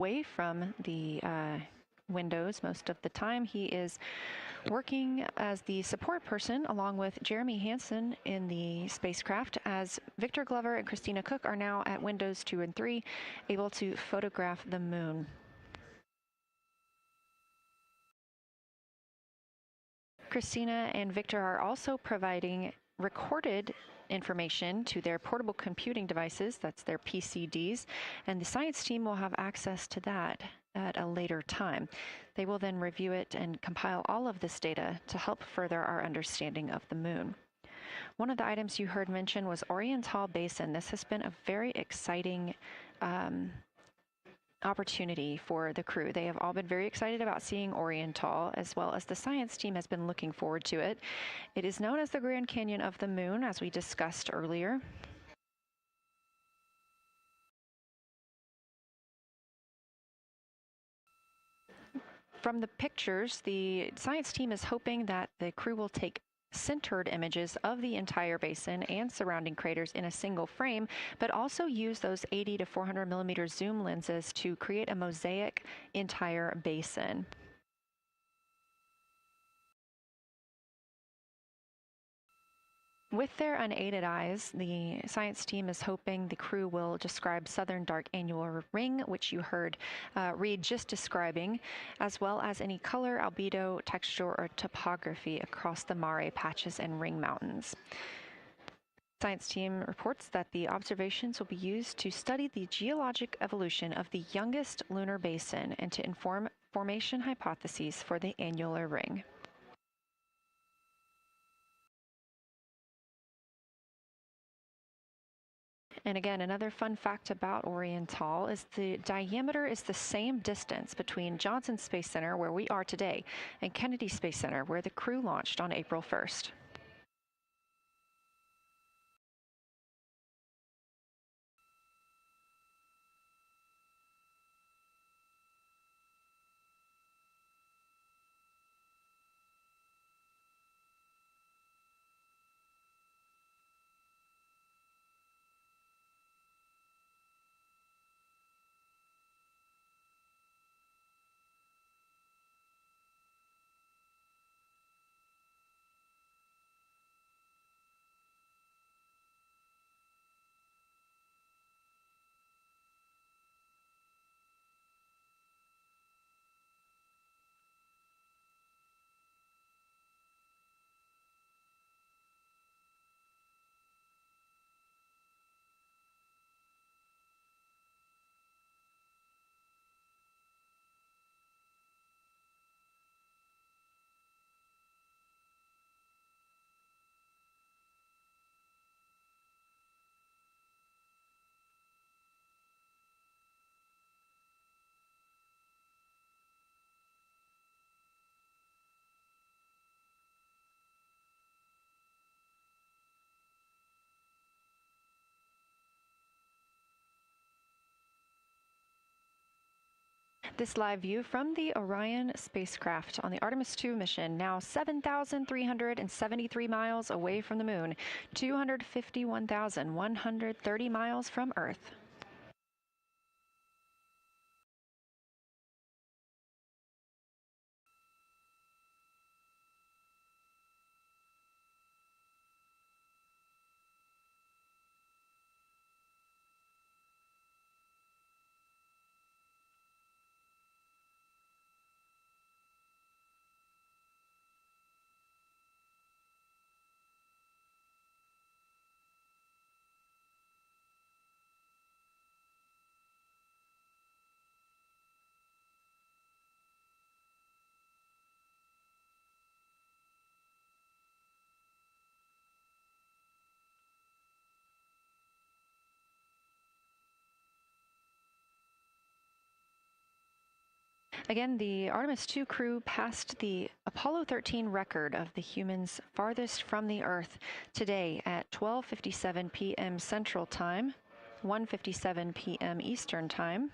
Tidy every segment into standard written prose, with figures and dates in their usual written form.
away from the windows most of the time. He is working as the support person along with Jeremy Hansen in the spacecraft, as Victor Glover and Christina Cook are now at windows 2 and 3, able to photograph the moon. Christina and Victor are also providing recorded information to their portable computing devices, that's their PCDs, and the science team will have access to that at a later time. They will then review it and compile all of this data to help further our understanding of the moon. One of the items you heard mentioned was Oriental Basin. This has been a very exciting opportunity for the crew. They have all been very excited about seeing Oriental, as well as the science team has been looking forward to it. It is known as the Grand Canyon of the Moon, as we discussed earlier. From the pictures, the science team is hoping that the crew will take centered images of the entire basin and surrounding craters in a single frame, but also use those 80 to 400 millimeter zoom lenses to create a mosaic entire basin. With their unaided eyes, the science team is hoping the crew will describe southern dark annular ring, which you heard Reed just describing, as well as any color, albedo, texture, or topography across the mare patches and ring mountains. Science team reports that the observations will be used to study the geologic evolution of the youngest lunar basin and to inform formation hypotheses for the annular ring. And again, another fun fact about Oriental is the diameter is the same distance between Johnson Space Center, where we are today, and Kennedy Space Center, where the crew launched on April 1st. This live view from the Orion spacecraft on the Artemis II mission, now 7,373 miles away from the moon, 251,130 miles from Earth. Again, the Artemis II crew passed the Apollo 13 record of the humans farthest from the Earth today at 12:57 p.m. Central Time, 1:57 p.m. Eastern Time.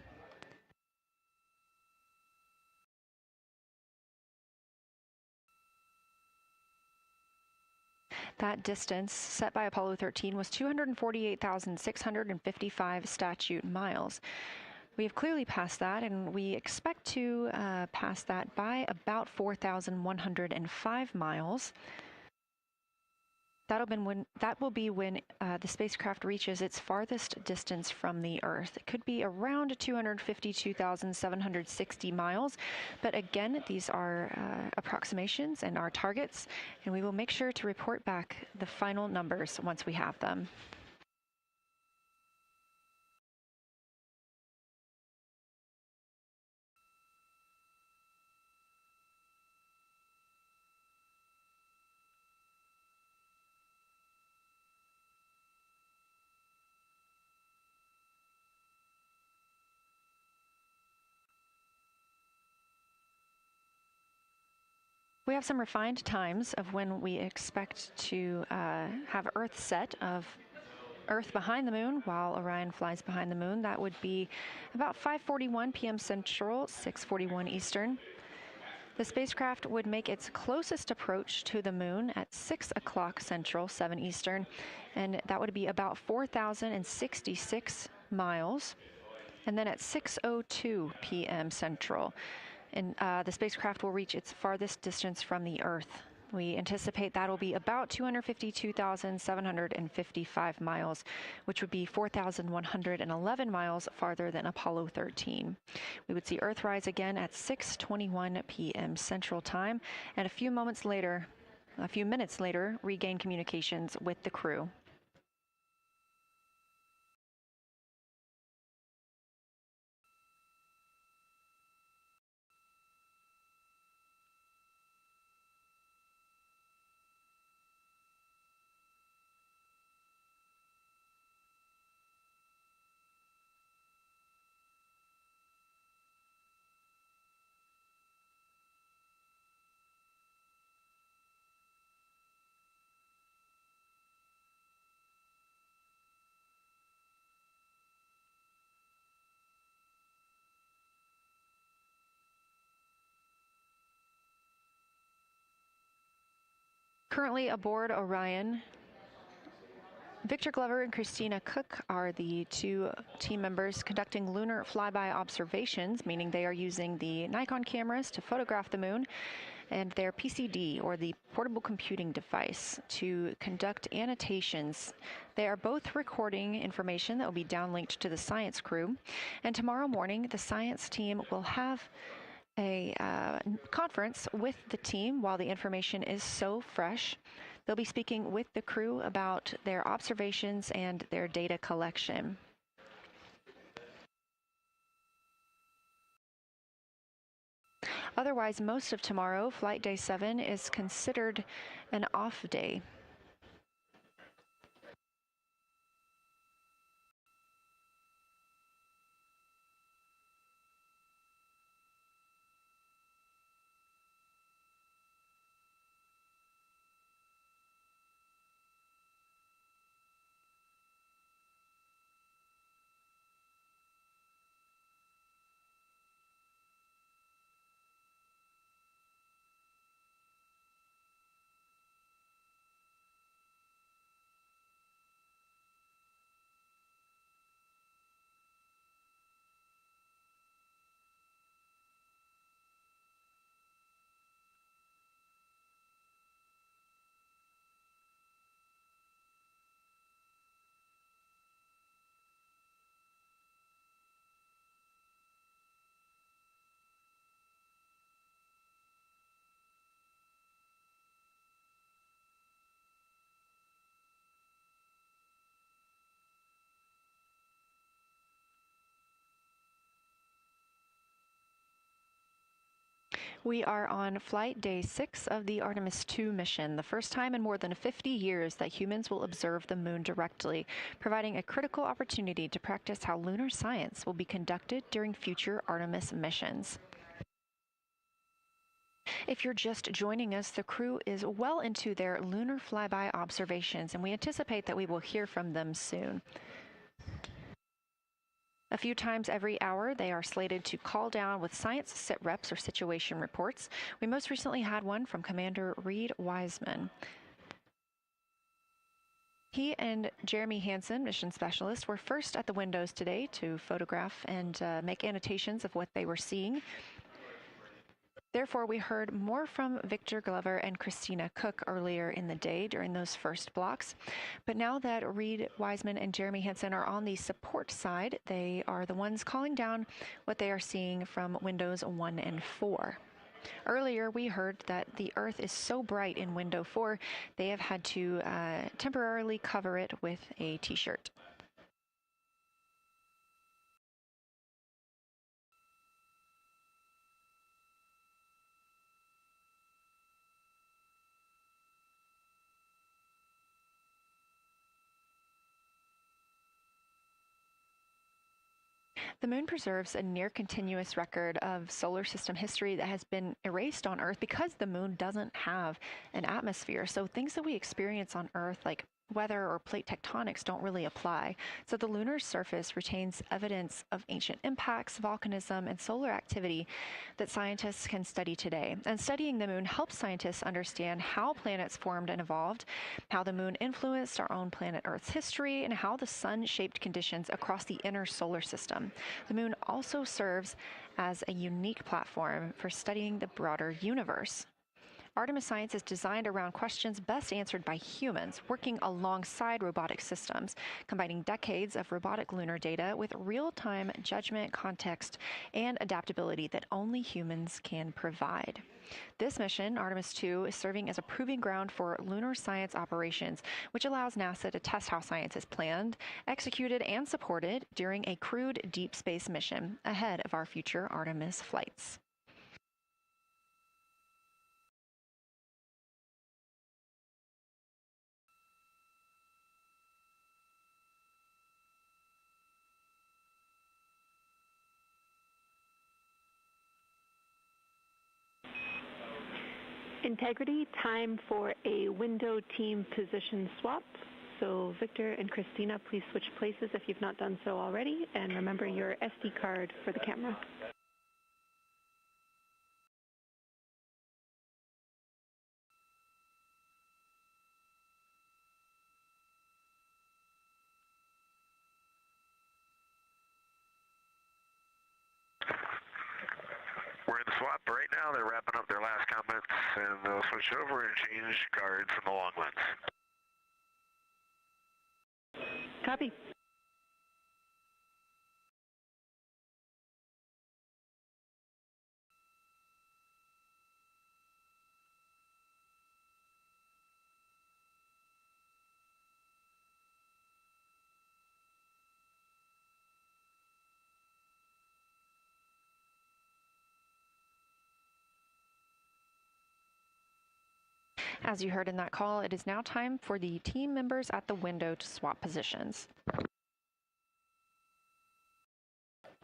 That distance set by Apollo 13 was 248,655 statute miles. We have clearly passed that, and we expect to pass that by about 4,105 miles. That will be when the spacecraft reaches its farthest distance from the Earth. It could be around 252,760 miles, but again, these are approximations and our targets, and we will make sure to report back the final numbers once we have them. We have some refined times of when we expect to have Earth set of Earth behind the moon while Orion flies behind the moon. That would be about 5:41 p.m. Central, 6:41 Eastern. The spacecraft would make its closest approach to the moon at 6 o'clock Central, 7 Eastern, and that would be about 4,066 miles. And then at 6:02 p.m. Central, and the spacecraft will reach its farthest distance from the Earth. We anticipate that'll be about 252,755 miles, which would be 4,111 miles farther than Apollo 13. We would see Earthrise again at 6:21 p.m. Central Time, and a few minutes later, regain communications with the crew. Currently aboard Orion, Victor Glover and Christina Cook are the two team members conducting lunar flyby observations, meaning they are using the Nikon cameras to photograph the moon, and their PCD, or the portable computing device, to conduct annotations. They are both recording information that will be downlinked to the science crew, and tomorrow morning the science team will have a conference with the team while the information is so fresh. They'll be speaking with the crew about their observations and their data collection. Otherwise, most of tomorrow, flight day 7, is considered an off day. We are on flight day 6 of the Artemis II mission, the first time in more than 50 years that humans will observe the moon directly, providing a critical opportunity to practice how lunar science will be conducted during future Artemis missions. If you're just joining us, the crew is well into their lunar flyby observations, and we anticipate that we will hear from them soon. A few times every hour, they are slated to call down with science sit reps or situation reports. We most recently had one from Commander Reed Wiseman. He and Jeremy Hansen, mission specialist, were first at the windows today to photograph and make annotations of what they were seeing. Therefore, we heard more from Victor Glover and Christina Cook earlier in the day during those first blocks. But now that Reed Wiseman and Jeremy Hansen are on the support side, they are the ones calling down what they are seeing from windows 1 and 4. Earlier, we heard that the Earth is so bright in window 4, they have had to temporarily cover it with a t-shirt. The moon preserves a near continuous record of solar system history that has been erased on Earth because the moon doesn't have an atmosphere. So things that we experience on Earth, like weather or plate tectonics, don't really apply. So the lunar surface retains evidence of ancient impacts, volcanism, and solar activity that scientists can study today. And studying the moon helps scientists understand how planets formed and evolved, how the moon influenced our own planet Earth's history, and how the sun shaped conditions across the inner solar system. The moon also serves as a unique platform for studying the broader universe. Artemis science is designed around questions best answered by humans, working alongside robotic systems, combining decades of robotic lunar data with real-time judgment, context, and adaptability that only humans can provide. This mission, Artemis II, is serving as a proving ground for lunar science operations, which allows NASA to test how science is planned, executed, and supported during a crewed deep space mission ahead of our future Artemis flights. Integrity, time for a window team position swap. So Victor and Christina, please switch places if you've not done so already, and remember your SD card for the camera. We're in the swap right now. They're wrapping up their last comments, and they'll switch over and change guards from the long lens. Copy. As you heard in that call, it is now time for the team members at the window to swap positions.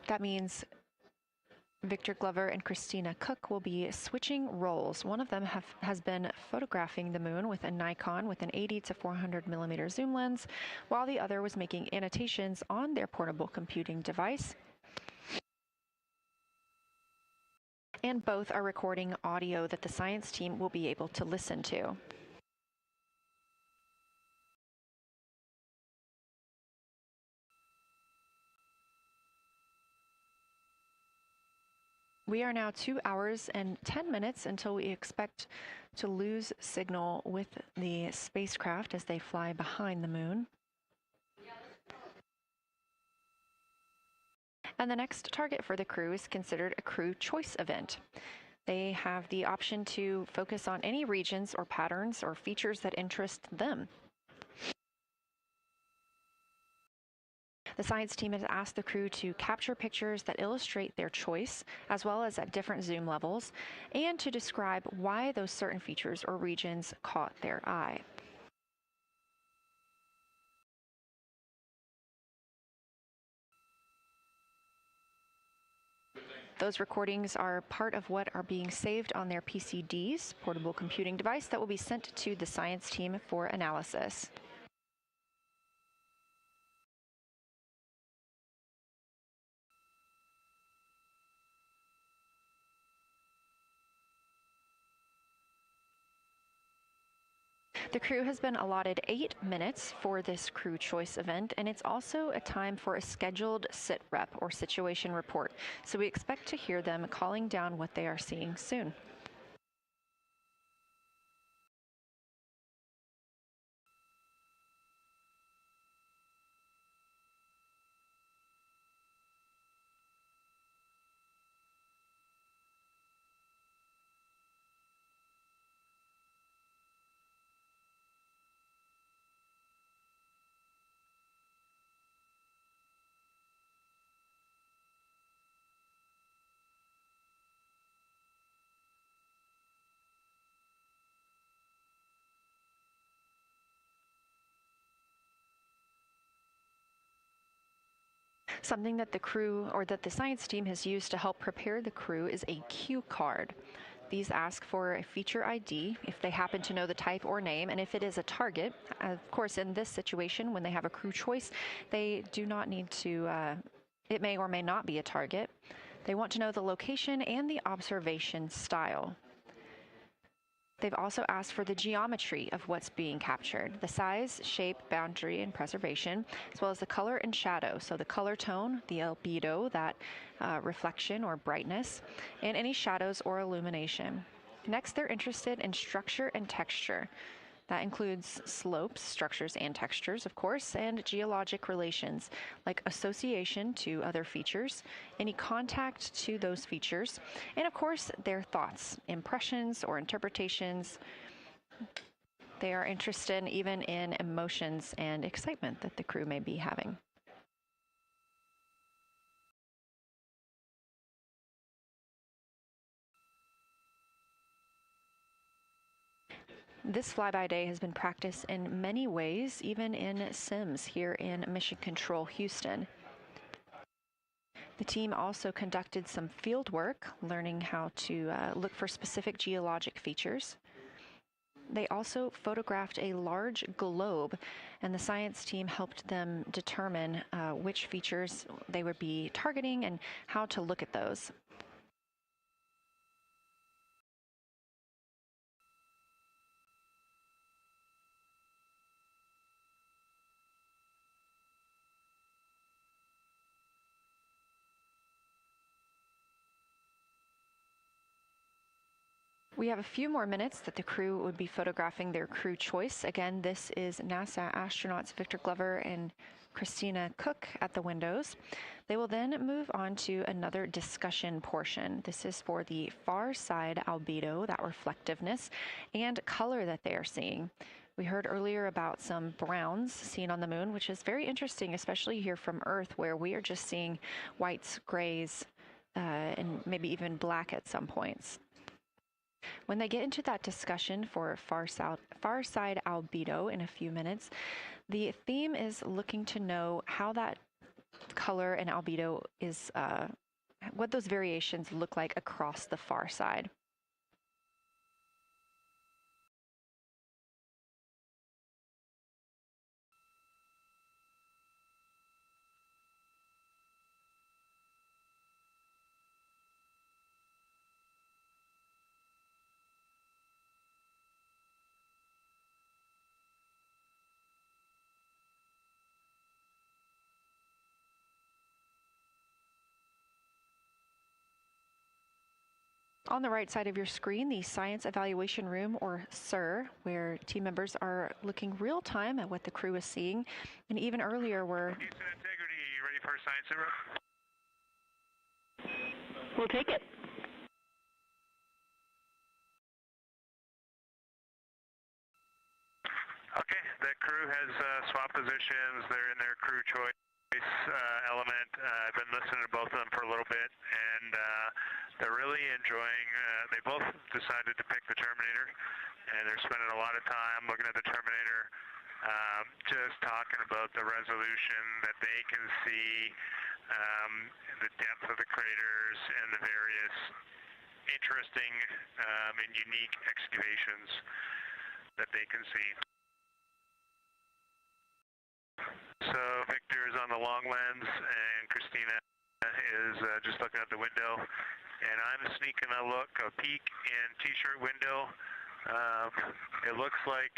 That means Victor Glover and Christina Cook will be switching roles. One of them has been photographing the moon with a Nikon with an 80 to 400 millimeter zoom lens, while the other was making annotations on their portable computing device. And both are recording audio that the science team will be able to listen to. We are now 2 hours and 10 minutes until we expect to lose signal with the spacecraft as they fly behind the moon. And the next target for the crew is considered a crew choice event. They have the option to focus on any regions or patterns or features that interest them. The science team has asked the crew to capture pictures that illustrate their choice, as well as at different zoom levels, and to describe why those certain features or regions caught their eye. Those recordings are part of what are being saved on their PCDs, portable computing device, that will be sent to the science team for analysis. The crew has been allotted 8 minutes for this crew choice event, and it's also a time for a scheduled sit rep or situation report. So we expect to hear them calling down what they are seeing soon. Something that the crew or that the science team has used to help prepare the crew is a cue card. These ask for a feature ID if they happen to know the type or name, and if it is a target. Of course, in this situation, when they have a crew choice, they do not need to, it may or may not be a target. They want to know the location and the observation style. They've also asked for the geometry of what's being captured, the size, shape, boundary, and preservation, as well as the color and shadow. So the color tone, the albedo, that reflection or brightness, and any shadows or illumination. Next, they're interested in structure and texture. That includes slopes, structures, and textures, of course, and geologic relations, like association to other features, any contact to those features, and of course, their thoughts, impressions, or interpretations. They are interested even in emotions and excitement that the crew may be having. This flyby day has been practiced in many ways, even in sims here in Mission Control Houston. The team also conducted some field work, learning how to look for specific geologic features. They also photographed a large globe, and the science team helped them determine which features they would be targeting and how to look at those. We have a few more minutes that the crew would be photographing their crew choice. Again, this is NASA astronauts Victor Glover and Christina Cook at the windows. They will then move on to another discussion portion. This is for the far side albedo, that reflectiveness, and color that they are seeing. We heard earlier about some browns seen on the moon, which is very interesting, especially here from Earth, where we are just seeing whites, grays, and maybe even black at some points. When they get into that discussion for far side albedo in a few minutes, the theme is looking to know how that color and albedo is, what those variations look like across the far side. On the right side of your screen, the Science Evaluation Room, or SIR, where team members are looking real time at what the crew is seeing. And even earlier, we're... Houston Integrity, you ready for science zero? We'll take it. Okay, the crew has swapped positions. They're in their crew choice element. I've been listening to both of them for a little bit, and they're really enjoying, they both decided to pick the Terminator, and they're spending a lot of time looking at the Terminator, just talking about the resolution that they can see, the depth of the craters, and the various interesting and unique excavations that they can see. So Victor is on the long lens, and Christina is just looking out the window, and I'm sneaking a peek in T-shirt window. It looks like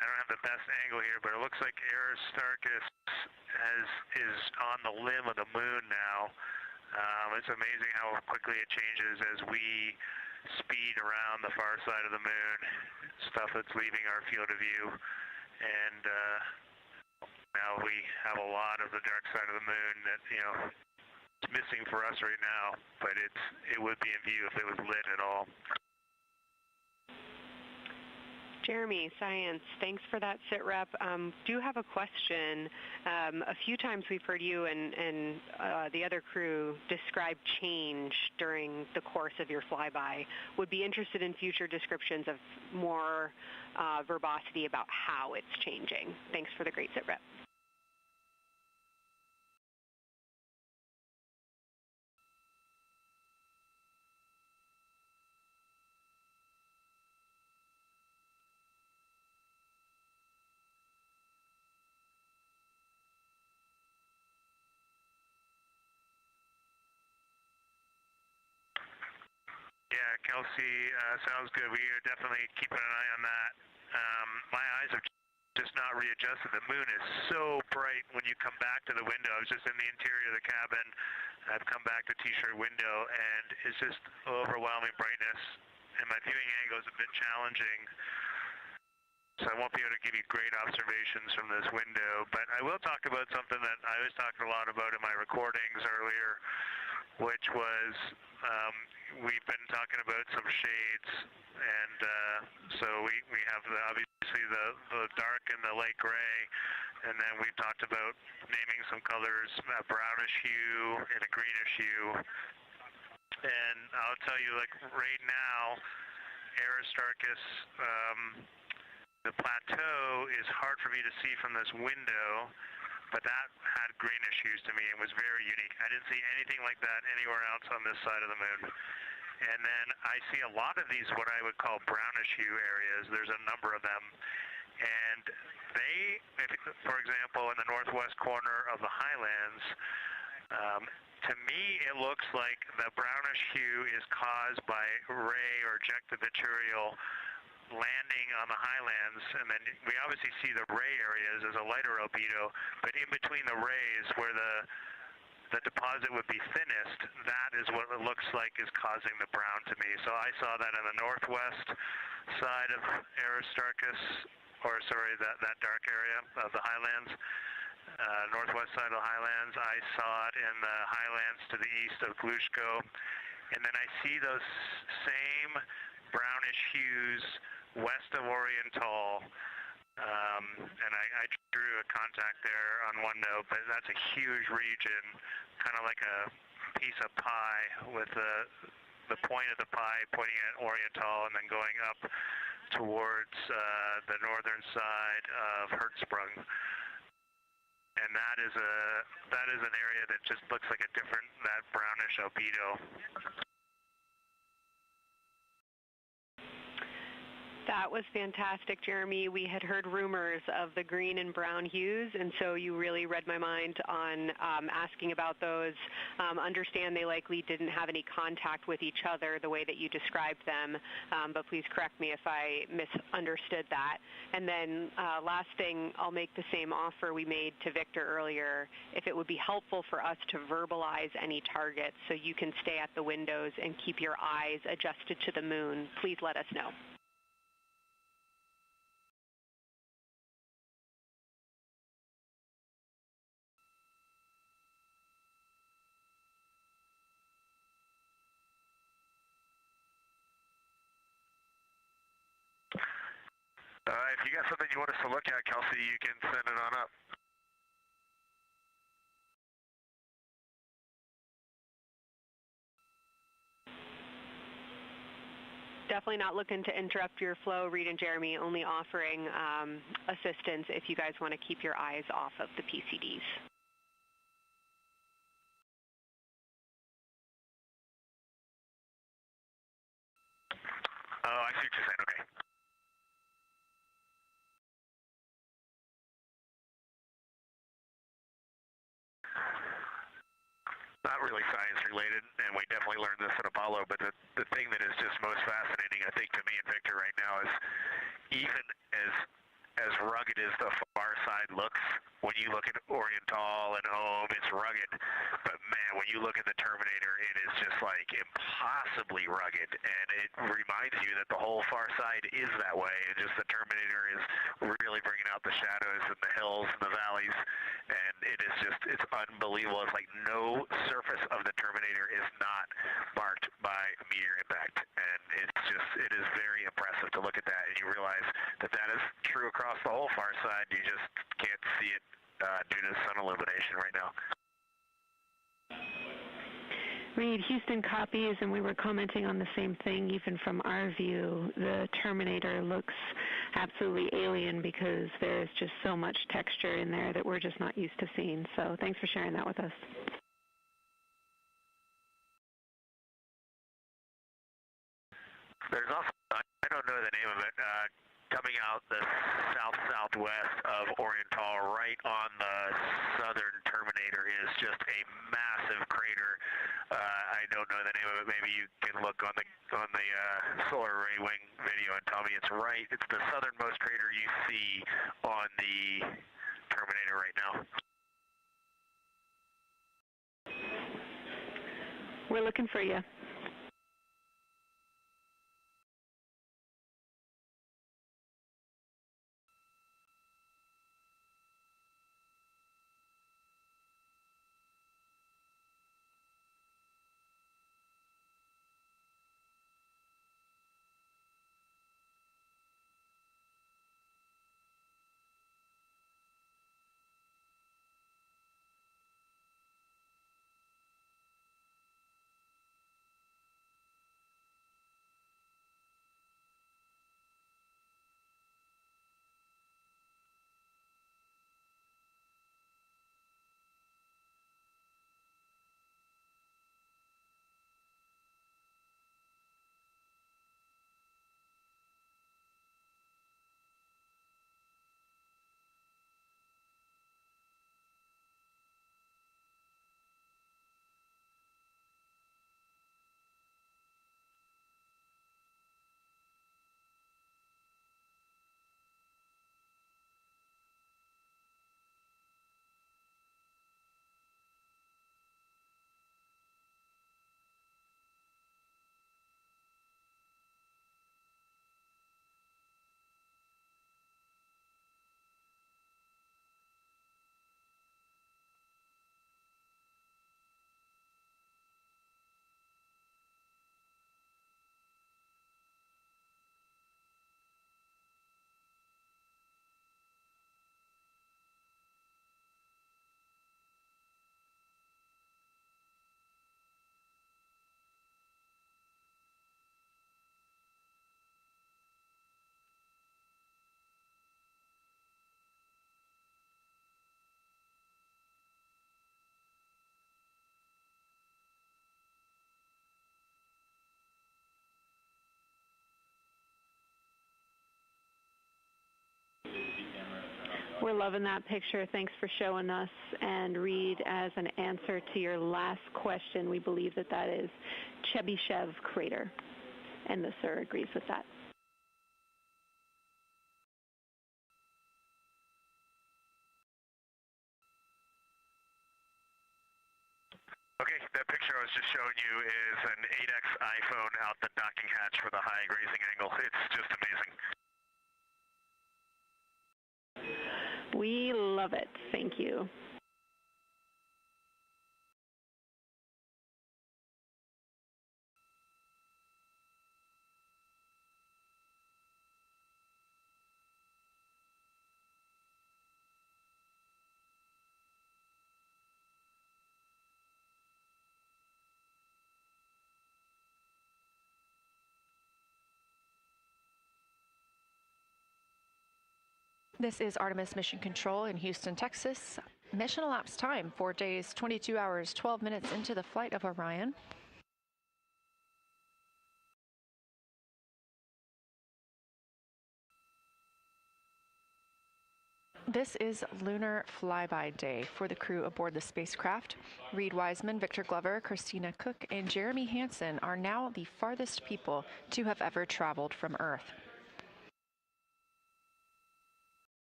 I don't have the best angle here, but it looks like Aristarchus is on the limb of the moon now. It's amazing how quickly it changes as we speed around the far side of the moon, stuff that's leaving our field of view. And now we have a lot of the dark side of the moon that, you know, it's missing for us right now, but it would be in view if it was lit at all. Jeremy, Science, thanks for that sit rep. Do have a question. A few times we've heard you and the other crew describe change during the course of your flyby. Would be interested in future descriptions of more verbosity about how it's changing. Thanks for the great sit rep. Yeah, Kelsey, sounds good. We are definitely keeping an eye on that. My eyes are just not readjusted. The moon is so bright when you come back to the window. I was just in the interior of the cabin. I've come back to T-shirt window, and it's just overwhelming brightness. And my viewing angle is a bit challenging, so I won't be able to give you great observations from this window. But I will talk about something that I was talking a lot about in my recordings earlier, which was we've been talking about some shades, and so we have obviously the dark and the light gray, and then we've talked about naming some colors, a brownish hue and a greenish hue. And I'll tell you, like right now, Aristarchus, the plateau is hard for me to see from this window, but that had greenish hues to me and was very unique. I didn't see anything like that anywhere else on this side of the moon. And then I see a lot of these, what I would call brownish hue areas. There's a number of them. And they, for example, in the northwest corner of the highlands, to me it looks like the brownish hue is caused by ray or ejected material landing on the highlands, and then we obviously see the ray areas as a lighter albedo, but in between the rays where the deposit would be thinnest, that is what it looks like is causing the brown to me. So I saw that in the northwest side of Aristarchus, or sorry, that dark area of the highlands, northwest side of the highlands. I saw it in the highlands to the east of Glushko, and then I see those same brownish hues west of Oriental, and I drew a contact there on OneNote, but that's a huge region, kind of like a piece of pie with the point of the pie pointing at Oriental and then going up towards the northern side of Hertzsprung. And that is an area that just looks like a different, that brownish albedo. That was fantastic, Jeremy. We had heard rumors of the green and brown hues, and so you really read my mind on asking about those. Understand they likely didn't have any contact with each other the way that you described them, but please correct me if I misunderstood that. And then last thing, I'll make the same offer we made to Victor earlier. If it would be helpful for us to verbalize any targets so you can stay at the windows and keep your eyes adjusted to the moon, please let us know. If you got something you want us to look at, Kelsey, you can send it on up. Definitely not looking to interrupt your flow, Reed and Jeremy, only offering assistance if you guys want to keep your eyes off of the PCDs. Oh, I see what you're saying, okay. Not really science related, and we definitely learned this at Apollo, but the thing that is just most fascinating, I think, to me and Victor right now is even as rugged as the far side looks. When you look at Oriental and Home, it's rugged. But man, when you look at the Terminator, it is just like impossibly rugged. And it reminds you that the whole far side is that way. And just the Terminator is really bringing out the shadows and the hills and the valleys. And it is just, it's unbelievable. It's like no surface of the Terminator is not marked by meteor impact. And it's just, it is very impressive to look at that. And you realize that that is true across the whole far side. You just can't see it due to sun illumination right now. Reed, Houston copies, and we were commenting on the same thing. Even from our view, the Terminator looks absolutely alien because there is just so much texture in there that we're just not used to seeing. So thanks for sharing that with us. There's also, I don't know the name of it, coming out the south-southwest of Oriental, right on the southern Terminator, is just a massive crater. I don't know the name of it. Maybe you can look on the solar array wing video and tell me it's right. It's the southernmost crater you see on the Terminator right now. We're looking for you. We're loving that picture. Thanks for showing us. And Reed, as an answer to your last question, we believe that that is Chebyshev crater. And the sir agrees with that. Okay, that picture I was just showing you is an 8X iPhone out the docking hatch with a high grazing angle. It's just amazing. We love it. Thank you. This is Artemis Mission Control in Houston, Texas. Mission elapsed time, 4 days, 22 hours, 12 minutes into the flight of Orion. This is Lunar Flyby Day for the crew aboard the spacecraft. Reed Wiseman, Victor Glover, Christina Cook, and Jeremy Hansen are now the farthest people to have ever traveled from Earth.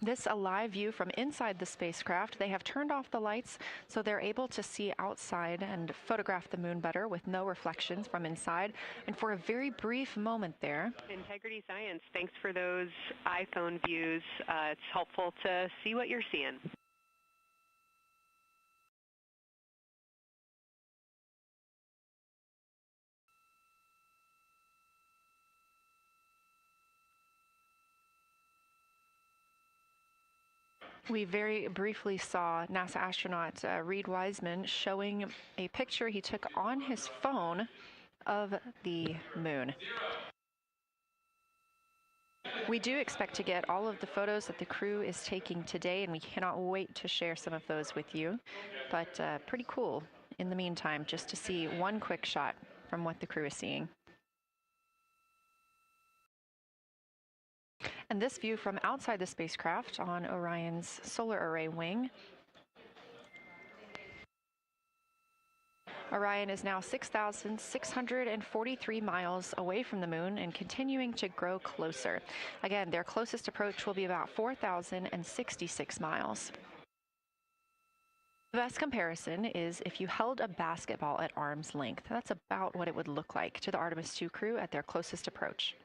This a live view from inside the spacecraft. They have turned off the lights so they're able to see outside and photograph the moon better with no reflections from inside. And for a very brief moment there. Integrity Science, thanks for those iPhone views. It's helpful to see what you're seeing. We very briefly saw NASA astronaut Reed Wiseman showing a picture he took on his phone of the moon. We do expect to get all of the photos that the crew is taking today, and we cannot wait to share some of those with you. But pretty cool in the meantime, just to see one quick shot from what the crew is seeing. And this view from outside the spacecraft on Orion's solar array wing. Orion is now 6,643 miles away from the moon and continuing to grow closer. Again, their closest approach will be about 4,066 miles. The best comparison is if you held a basketball at arm's length. That's about what it would look like to the Artemis II crew at their closest approach.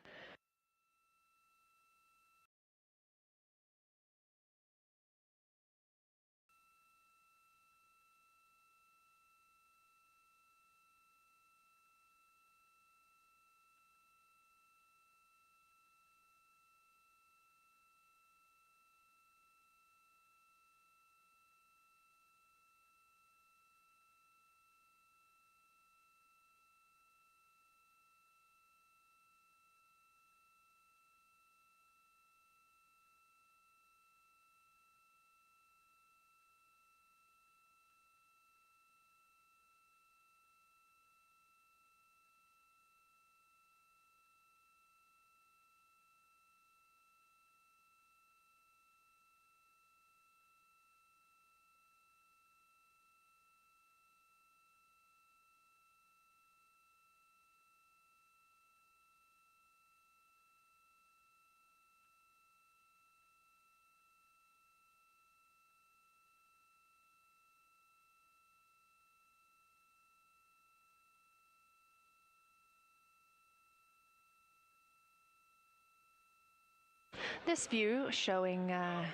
This view showing at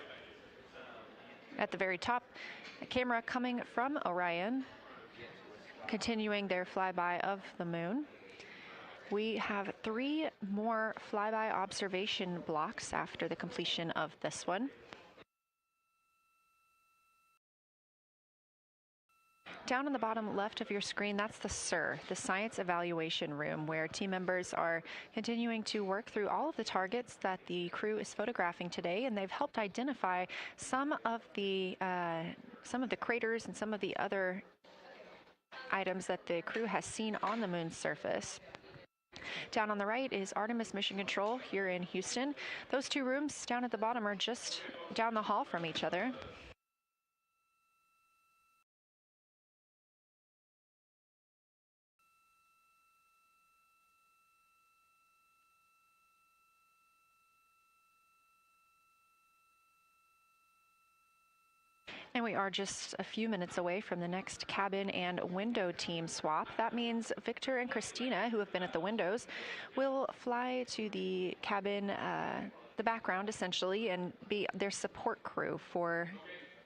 the very top, a camera coming from Orion, continuing their flyby of the moon. We have 3 more flyby observation blocks after the completion of this one. Down on the bottom left of your screen, that's the SIR, the Science Evaluation Room, where team members are continuing to work through all of the targets that the crew is photographing today, and they've helped identify some of the craters and some of the other items that the crew has seen on the moon's surface. Down on the right is Artemis Mission Control here in Houston. Those 2 rooms down at the bottom are just down the hall from each other. And we are just a few minutes away from the next cabin and window team swap. That means Victor and Christina, who have been at the windows, will fly to the cabin, the background essentially, and be their support crew for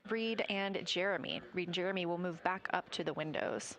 Reed and Jeremy. Reed and Jeremy will move back up to the windows.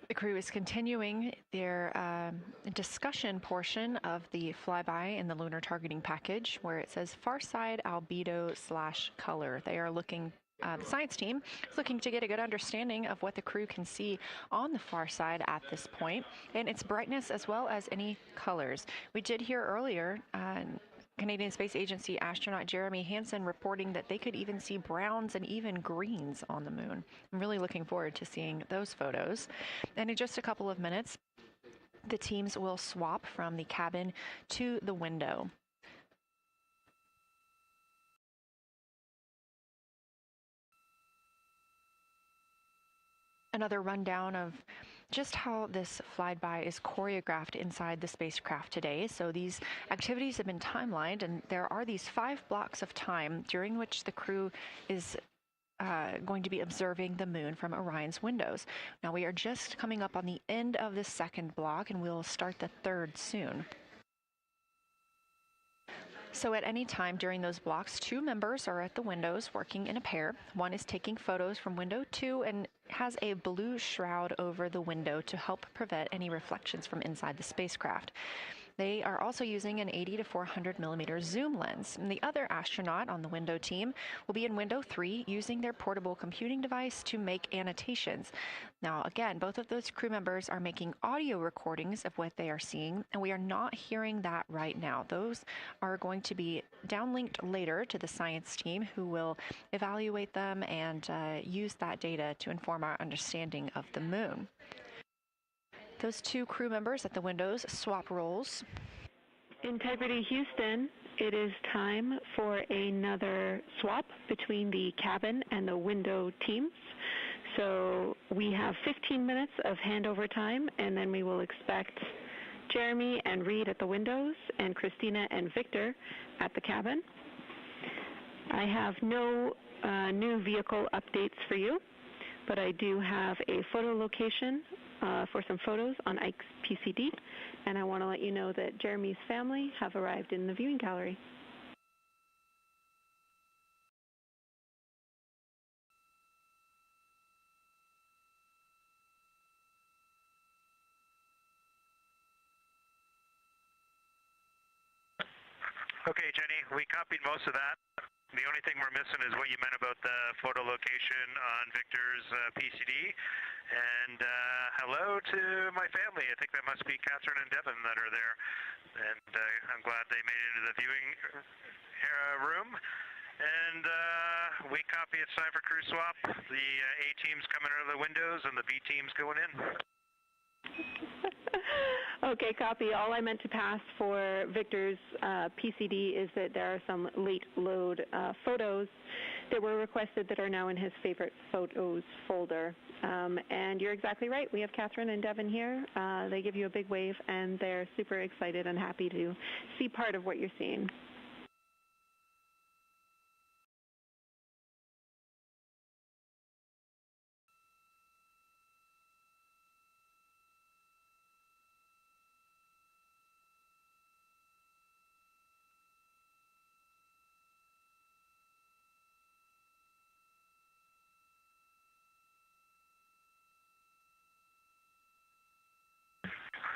The crew is continuing their discussion portion of the flyby in the lunar targeting package, where it says far side albedo/color. They are looking, the science team is looking to get a good understanding of what the crew can see on the far side at this point, and its brightness as well as any colors. We did hear earlier Canadian Space Agency astronaut Jeremy Hansen reporting that they could even see browns and even greens on the moon. I'm really looking forward to seeing those photos. And in just a couple of minutes, the teams will swap from the cabin to the window. Another rundown of just how this flyby is choreographed inside the spacecraft today. So these activities have been timelined, and there are these 5 blocks of time during which the crew is going to be observing the moon from Orion's windows. Now we are just coming up on the end of the second block, and we'll start the third soon. So at any time during those blocks, 2 members are at the windows working in a pair. One is taking photos from window 2 and has a blue shroud over the window to help prevent any reflections from inside the spacecraft. They are also using an 80 to 400 millimeter zoom lens. And the other astronaut on the window team will be in window 3 using their portable computing device to make annotations. Now, again, both of those crew members are making audio recordings of what they are seeing, and we are not hearing that right now. Those are going to be downlinked later to the science team, who will evaluate them and use that data to inform our understanding of the moon. Those 2 crew members at the windows swap roles. Integrity Houston, it is time for another swap between the cabin and the window teams. So we have 15 minutes of handover time, and then we will expect Jeremy and Reed at the windows and Christina and Victor at the cabin. I have no new vehicle updates for you, but I do have a photo location for some photos on Ike's PCD, and I want to let you know that Jeremy's family have arrived in the viewing gallery. Okay, Jenny, we copied most of that. The only thing we're missing is what you meant about the photo location on Victor's PCD. And hello to my family. I think that must be Catherine and Devin that are there. And I'm glad they made it into the viewing room. And we copy, it's time for crew swap. The A team's coming out of the windows and the B team's going in. Okay, copy. All I meant to pass for Victor's PCD is that there are some late load photos that were requested that are now in his favorite photos folder. And you're exactly right. We have Catherine and Devin here. They give you a big wave, and they're super excited and happy to see part of what you're seeing.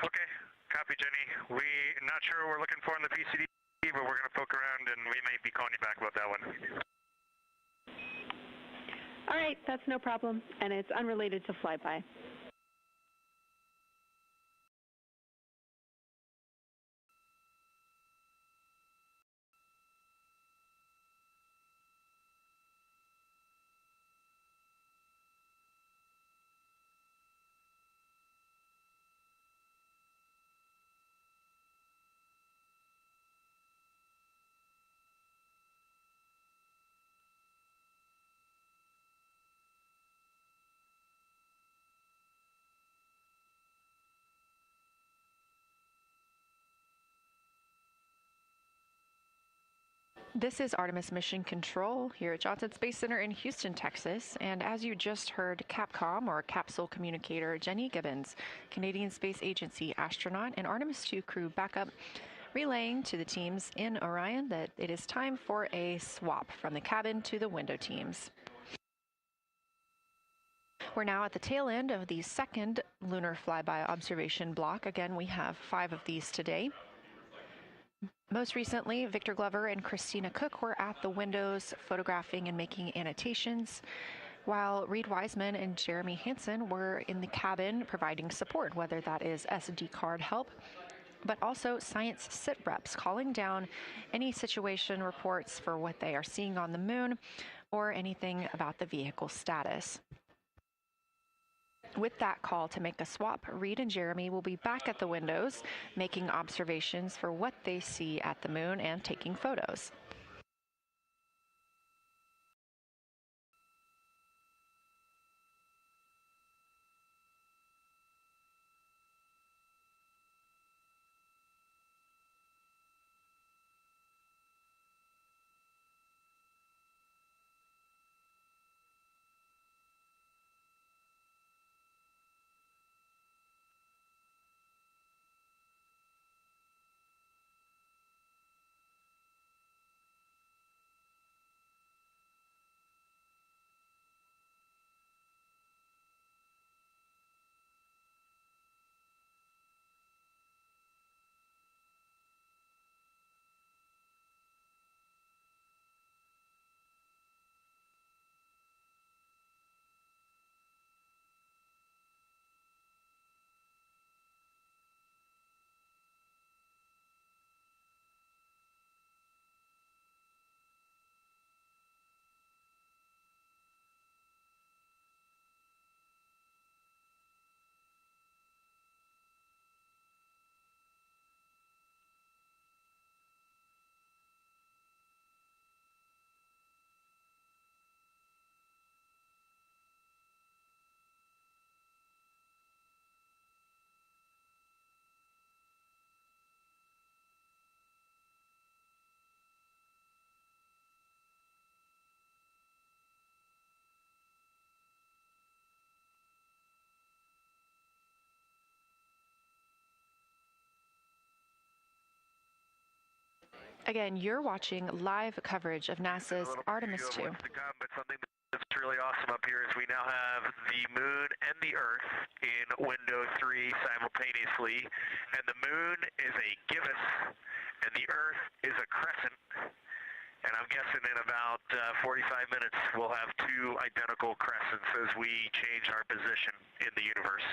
Okay, copy, Jenny. We're not sure what we're looking for in the PCD, but we're going to poke around, and we may be calling you back about that one. All right, that's no problem, and it's unrelated to flyby. This is Artemis Mission Control here at Johnson Space Center in Houston, Texas. And as you just heard, Capcom, or Capsule Communicator Jenny Gibbons, Canadian Space Agency astronaut and Artemis II crew backup, relaying to the teams in Orion that it is time for a swap from the cabin to the window teams. We're now at the tail end of the second lunar flyby observation block. Again, we have 5 of these today. Most recently, Victor Glover and Christina Cook were at the windows photographing and making annotations, while Reed Wiseman and Jeremy Hansen were in the cabin providing support, whether that is SD card help, but also science sit reps, calling down any situation reports for what they are seeing on the moon or anything about the vehicle status. With that call to make a swap, Reed and Jeremy will be back at the windows, making observations for what they see at the moon and taking photos. Again, you're watching live coverage of NASA's Artemis II. But something that's really awesome up here is we now have the moon and the Earth in window 3 simultaneously, and the moon is a gibbous, and the Earth is a crescent. And I'm guessing in about 45 minutes we'll have 2 identical crescents as we change our position in the universe.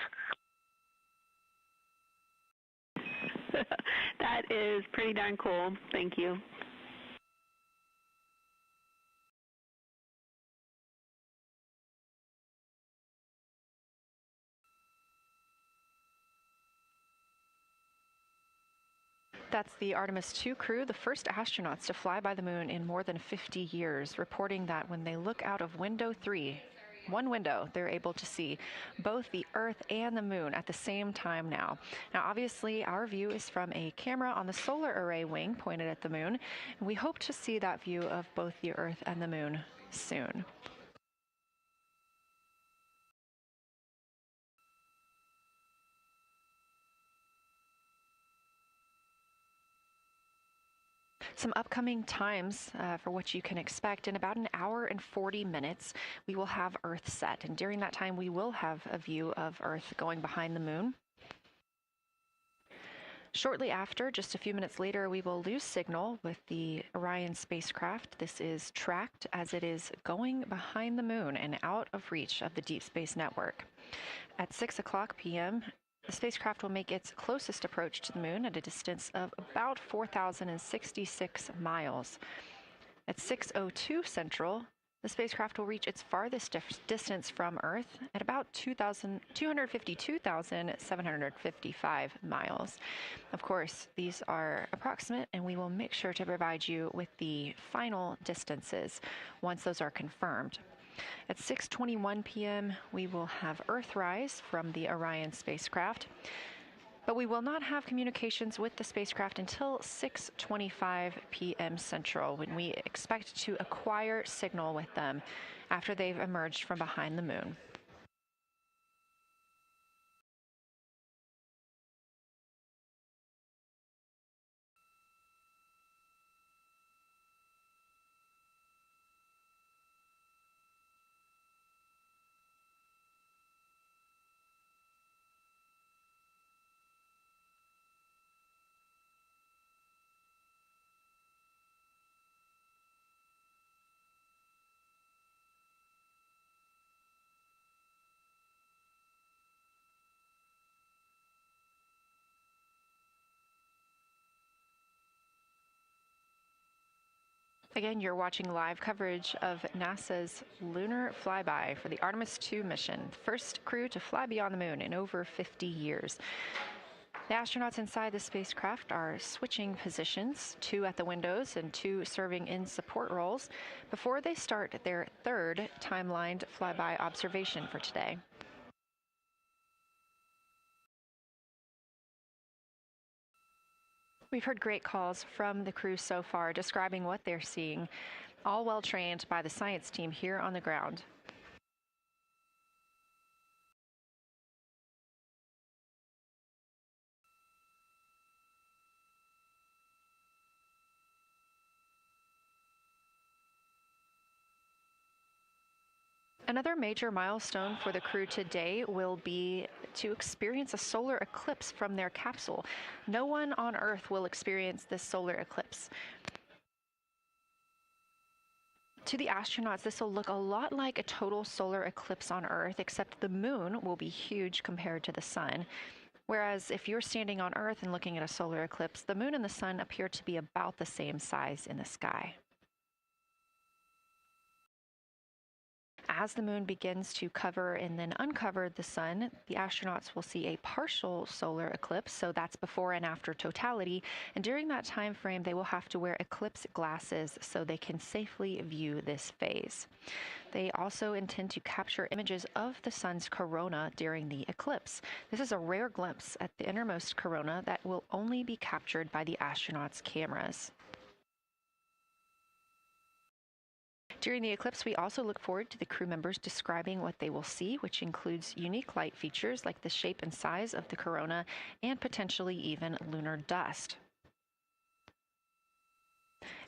That is pretty darn cool. Thank you. That's the Artemis II crew, the first astronauts to fly by the moon in more than 50 years, reporting that when they look out of window 3, one window, they're able to see both the Earth and the moon at the same time now. Now, obviously, our view is from a camera on the solar array wing pointed at the moon, and we hope to see that view of both the Earth and the moon soon. Some upcoming times for what you can expect. In about an hour and 40 minutes, we will have Earth set. And during that time, we will have a view of Earth going behind the moon. Shortly after, just a few minutes later, we will lose signal with the Orion spacecraft. This is tracked as it is going behind the moon and out of reach of the Deep Space Network. At 6:00 p.m., the spacecraft will make its closest approach to the moon at a distance of about 4,066 miles. At 6:02 Central, the spacecraft will reach its farthest distance from Earth at about 252,755 miles. Of course, these are approximate, and we will make sure to provide you with the final distances once those are confirmed. At 6:21 p.m., we will have Earthrise from the Orion spacecraft, but we will not have communications with the spacecraft until 6:25 p.m. Central, when we expect to acquire signal with them after they've emerged from behind the moon. Again, you're watching live coverage of NASA's lunar flyby for the Artemis II mission, first crew to fly beyond the moon in over 50 years. The astronauts inside the spacecraft are switching positions, 2 at the windows and 2 serving in support roles, before they start their third timelined flyby observation for today. We've heard great calls from the crew so far describing what they're seeing, all well trained by the science team here on the ground. Another major milestone for the crew today will be to experience a solar eclipse from their capsule. No one on Earth will experience this solar eclipse. To the astronauts, this will look a lot like a total solar eclipse on Earth, except the moon will be huge compared to the sun. Whereas if you're standing on Earth and looking at a solar eclipse, the moon and the sun appear to be about the same size in the sky. As the moon begins to cover and then uncover the sun, the astronauts will see a partial solar eclipse, so that's before and after totality, and during that time frame they will have to wear eclipse glasses so they can safely view this phase. They also intend to capture images of the sun's corona during the eclipse. This is a rare glimpse at the innermost corona that will only be captured by the astronauts' cameras. During the eclipse, we also look forward to the crew members describing what they will see, which includes unique light features like the shape and size of the corona and potentially even lunar dust.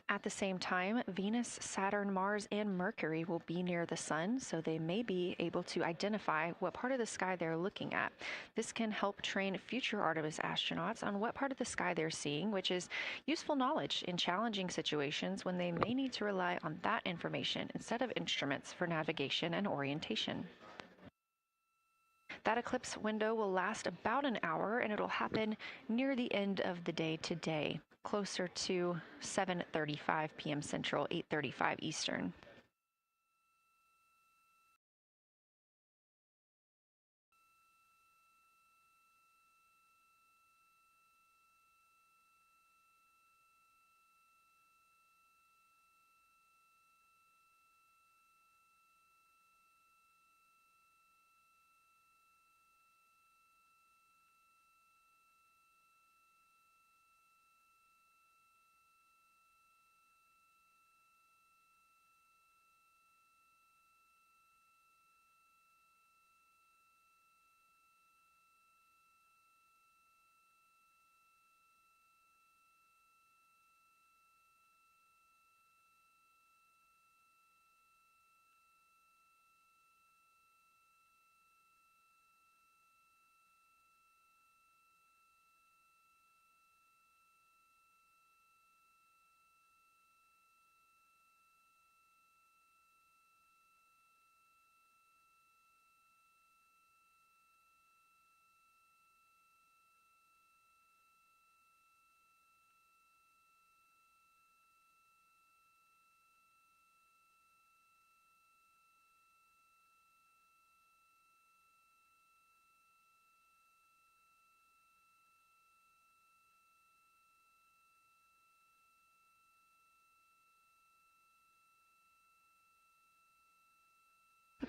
At the same time, Venus, Saturn, Mars, and Mercury will be near the sun, so they may be able to identify what part of the sky they're looking at. This can help train future Artemis astronauts on what part of the sky they're seeing, which is useful knowledge in challenging situations when they may need to rely on that information instead of instruments for navigation and orientation. That eclipse window will last about an hour, and it'll happen near the end of the day today, closer to 7:35 p.m. Central, 8:35 Eastern.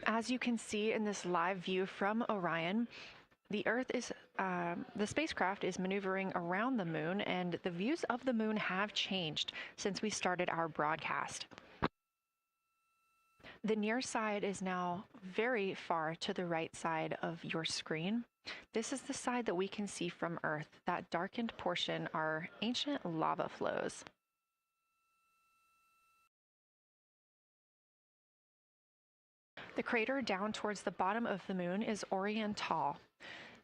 As you can see in this live view from Orion, the spacecraft is maneuvering around the moon, and the views of the moon have changed since we started our broadcast. The near side is now very far to the right side of your screen. This is the side that we can see from Earth. That darkened portion are ancient lava flows. The crater down towards the bottom of the moon is Oriental,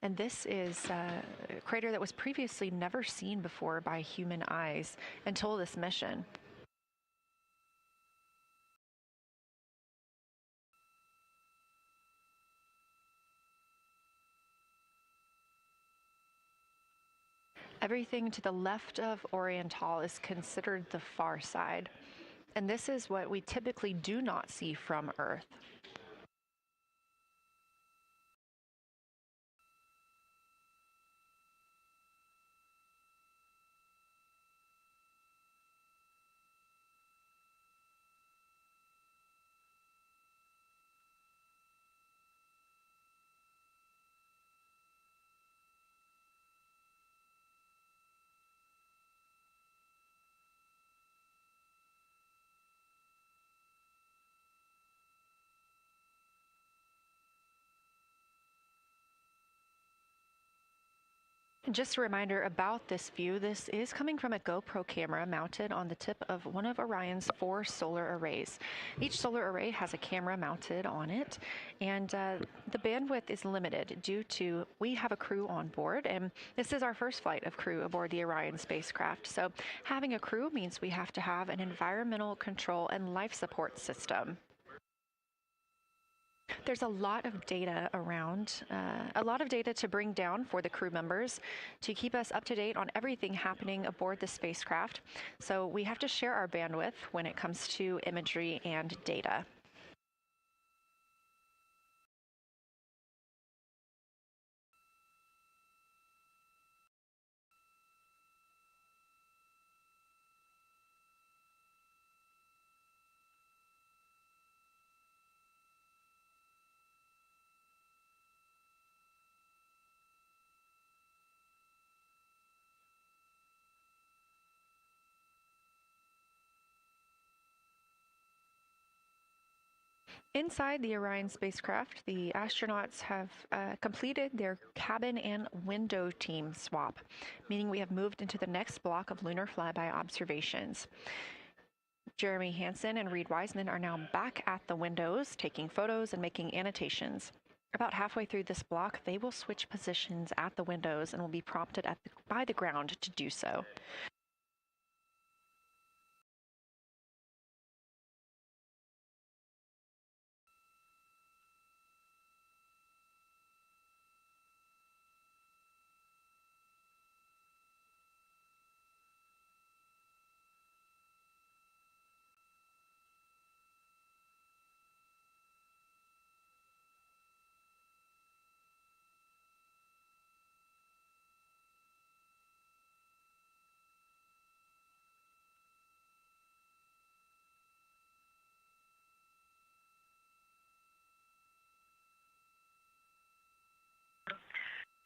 and this is a crater that was previously never seen before by human eyes until this mission. Everything to the left of Oriental is considered the far side. And this is what we typically do not see from Earth. Just a reminder about this view, this is coming from a GoPro camera mounted on the tip of one of Orion's 4 solar arrays. Each solar array has a camera mounted on it, and the bandwidth is limited due to we have a crew on board, and this is our first flight of crew aboard the Orion spacecraft. So having a crew means we have to have an environmental control and life support system. There's a lot of data around, a lot of data to bring down for the crew members to keep us up to date on everything happening aboard the spacecraft. So we have to share our bandwidth when it comes to imagery and data. Inside the Orion spacecraft, the astronauts have completed their cabin and window team swap, meaning we have moved into the next block of lunar flyby observations. Jeremy Hansen and Reed Wiseman are now back at the windows, taking photos and making annotations. About halfway through this block, they will switch positions at the windows and will be prompted by the ground to do so.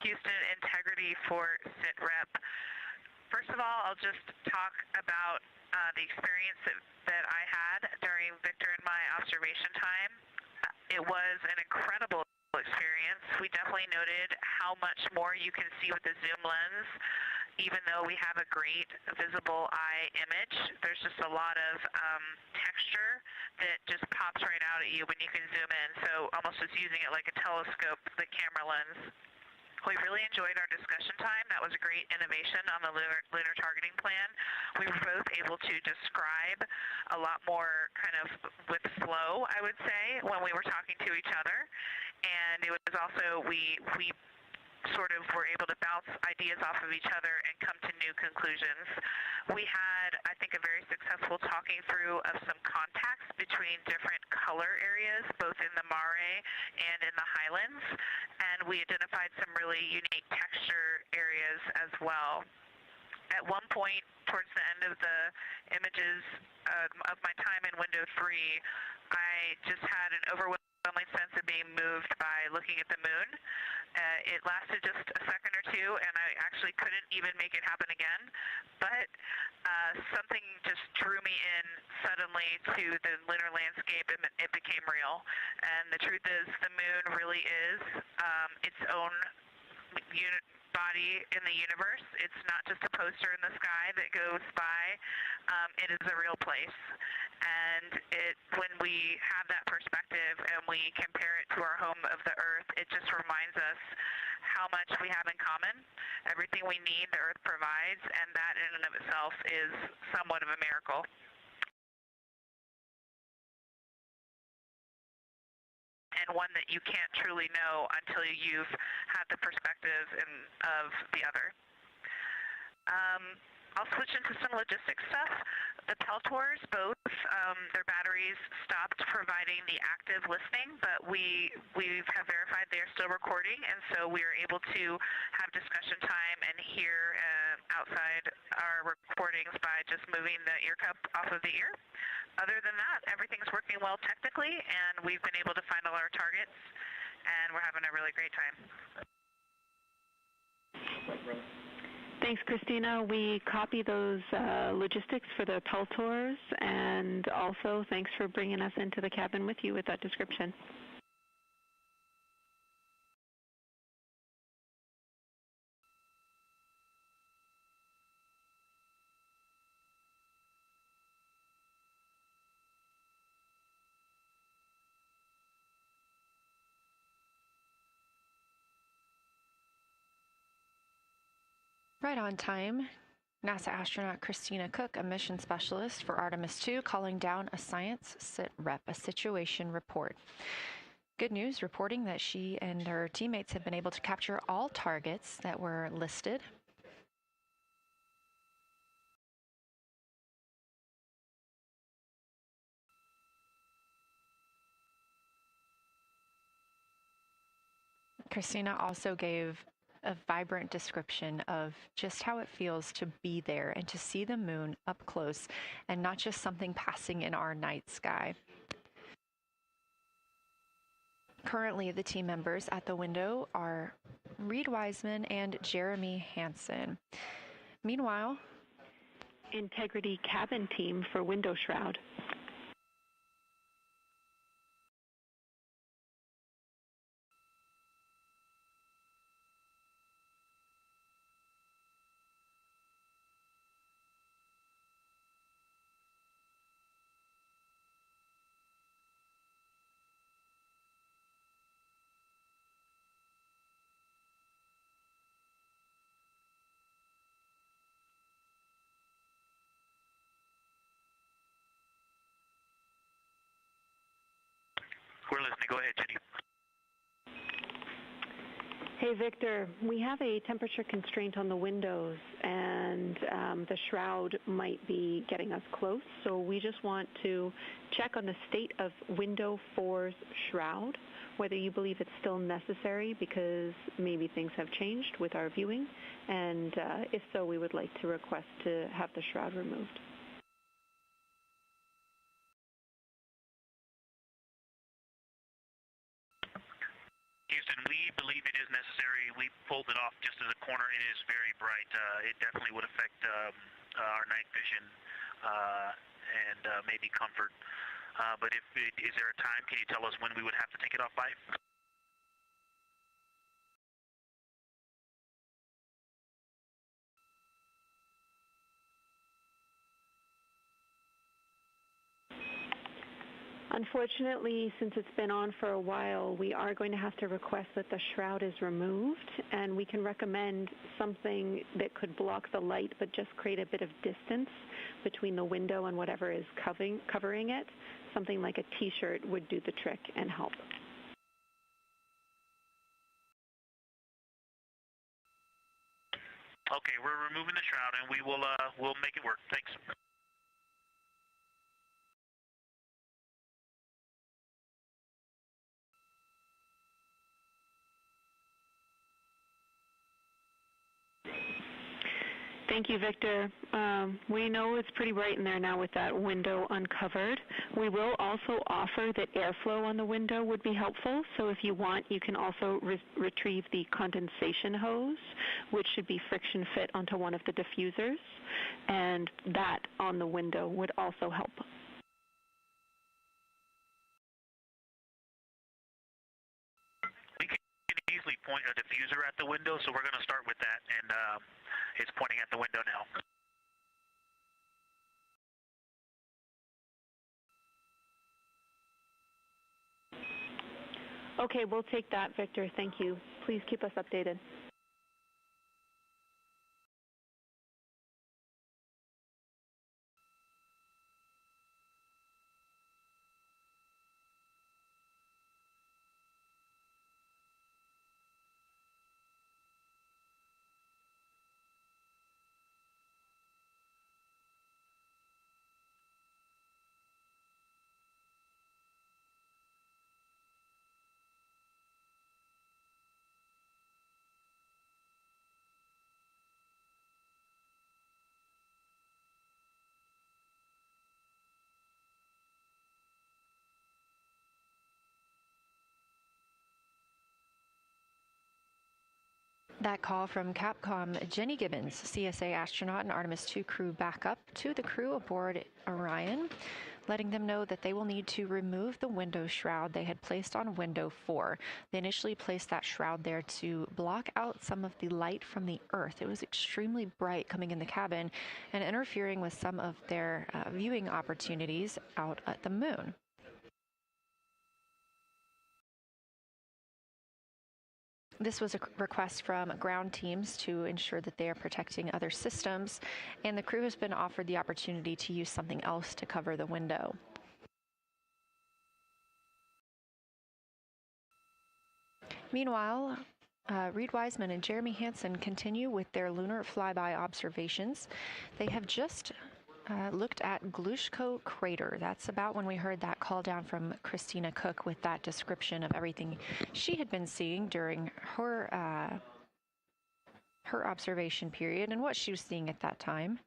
Houston integrity for SITREP. First of all, I'll just talk about the experience that I had during Victor and my observation time. It was an incredible experience. We definitely noted how much more you can see with the zoom lens. Even though we have a great visible eye image, there's just a lot of texture that just pops right out at you when you can zoom in. So almost just using it like a telescope, the camera lens. We really enjoyed our discussion time. That was a great innovation on the lunar targeting plan. We were both able to describe a lot more kind of with flow, I would say, when we were talking to each other. And it was also, we sort of were able to bounce ideas off of each other and come to new conclusions. We had, I think, a very successful talking through of some contacts between different color areas, both in the mare and in the highlands, and we identified some really unique texture areas as well. At one point, towards the end of the images of my time in window 3, I just had an overwhelming sense of being moved by looking at the moon. It lasted just a second or two, and I actually couldn't even make it happen again. But something just drew me in suddenly to the lunar landscape, and it became real. And the truth is, the moon really is its own body in the universe. It's not just a poster in the sky that goes by. It is a real place. And when we have that perspective and we compare it to our home of the Earth, it just reminds us how much we have in common. Everything we need, the Earth provides, and that in and of itself is somewhat of a miracle. And one that you can't truly know until you've had the perspective of the other. I'll switch into some logistics stuff. The Peltors, both, their batteries stopped providing the active listening, but we have verified they are still recording, and so we are able to have discussion time and hear outside our recordings by just moving the ear cup off of the ear. Other than that, everything's working well technically, and we've been able to find all our targets, and we're having a really great time. Thanks, Christina. We copy those logistics for the Peltors, and also thanks for bringing us into the cabin with you with that description. Right on time. NASA astronaut Christina Cook, a mission specialist for Artemis II, calling down a science sit rep, a situation report. Good news, reporting that she and her teammates have been able to capture all targets that were listed. Christina also gave a vibrant description of just how it feels to be there and to see the moon up close and not just something passing in our night sky. Currently, the team members at the window are Reed Wiseman and Jeremy Hansen. Meanwhile, Integrity cabin team for window shroud. We're listening. Go ahead, Jenny. Hey, Victor, we have a temperature constraint on the windows, and the shroud might be getting us close, so we just want to check on the state of window 4's shroud, whether you believe it's still necessary because maybe things have changed with our viewing, and if so, we would like to request to have the shroud removed. Houston, we believe it is necessary. We pulled it off just as a corner. It is very bright. It definitely would affect our night vision and maybe comfort. But is there a time? Can you tell us when we would have to take it off by? Unfortunately, since it's been on for a while, we are going to have to request that the shroud is removed, and we can recommend something that could block the light but just create a bit of distance between the window and whatever is covering it. Something like a t-shirt would do the trick and help. Okay, we're removing the shroud, and we'll make it work. Thanks. Thank you, Victor. We know it's pretty bright in there now with that window uncovered. We will also offer that airflow on the window would be helpful. So if you want, you can also retrieve the condensation hose, which should be friction fit onto one of the diffusers. And that on the window would also help. We can easily point a diffuser at the window, so we're going to start with that, and it's pointing at the window now. Okay, we'll take that, Victor. Thank you. Please keep us updated. That call from Capcom Jenny Gibbons, CSA astronaut and Artemis II crew backup, to the crew aboard Orion, letting them know that they will need to remove the window shroud they had placed on window 4. They initially placed that shroud there to block out some of the light from the Earth. It was extremely bright coming in the cabin and interfering with some of their viewing opportunities out at the moon. This was a request from ground teams to ensure that they are protecting other systems, and the crew has been offered the opportunity to use something else to cover the window. Meanwhile, Reed Wiseman and Jeremy Hansen continue with their lunar flyby observations. They have just looked at Glushko crater. That's about when we heard that call down from Christina Cook with that description of everything she had been seeing during her observation period and what she was seeing at that time.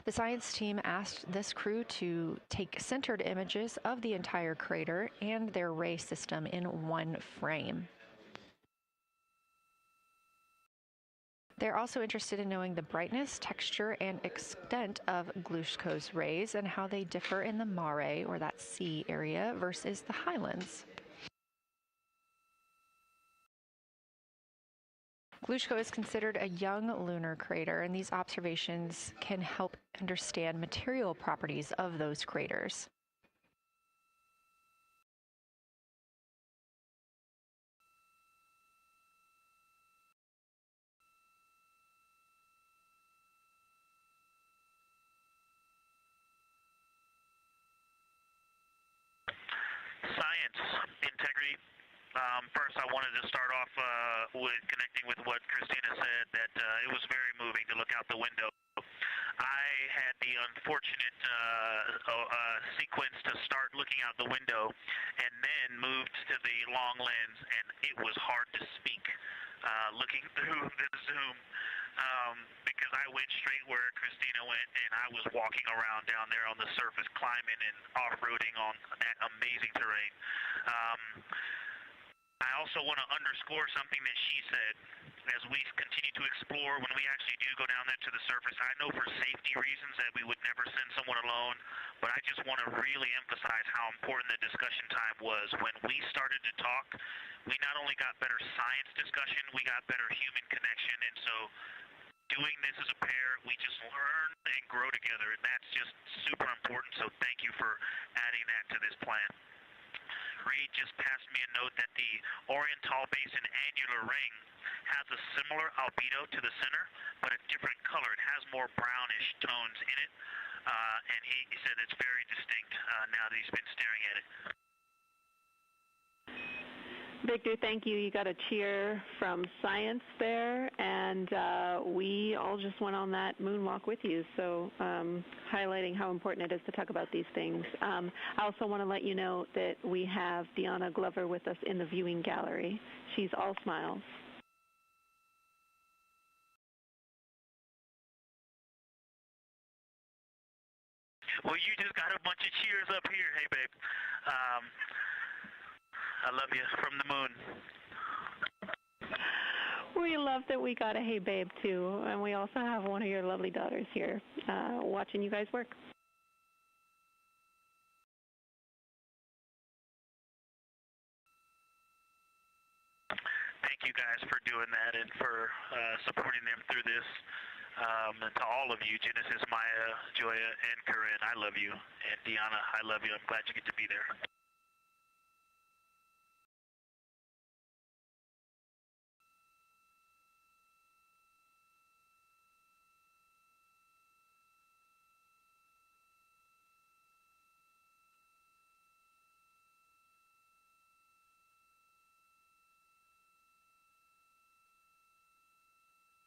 The science team asked this crew to take centered images of the entire crater and their ray system in one frame. They're also interested in knowing the brightness, texture, and extent of Glushko's rays and how they differ in the mare, or that sea area, versus the highlands. Glushko is considered a young lunar crater, and these observations can help understand material properties of those craters. Science, integrity. First, I wanted to start off with connecting with what Christina said, that it was very moving to look out the window. I had the unfortunate sequence to start looking out the window and then moved to the long lens, and it was hard to speak looking through the zoom because I went straight where Christina went, and I was walking around down there on the surface, climbing and off-roading on that amazing terrain. I also want to underscore something that she said. As we continue to explore, when we actually do go down there to the surface, I know for safety reasons that we would never send someone alone, but I just want to really emphasize how important the discussion time was. When we started to talk, we not only got better science discussion, we got better human connection, and so doing this as a pair, we just learn and grow together, and that's just super important, so thank you for adding that to this plan. Reed just passed me a note that the Oriental Basin annular ring has a similar albedo to the center, but a different color. It has more brownish tones in it, and he said it's very distinct now that he's been staring at it. Victor, thank you. You got a cheer from science there, and we all just went on that moonwalk with you, so highlighting how important it is to talk about these things. I also want to let you know that we have Deanna Glover with us in the viewing gallery. She's all smiles. Well, you just got a bunch of cheers up here. Hey, babe. I love you from the moon. We love that we got a hey babe too, and we also have one of your lovely daughters here watching you guys work. Thank you guys for doing that and for supporting them through this. And to all of you, Genesis, Maya, Joya, and Corinne, I love you. And Deanna, I love you. I'm glad you get to be there.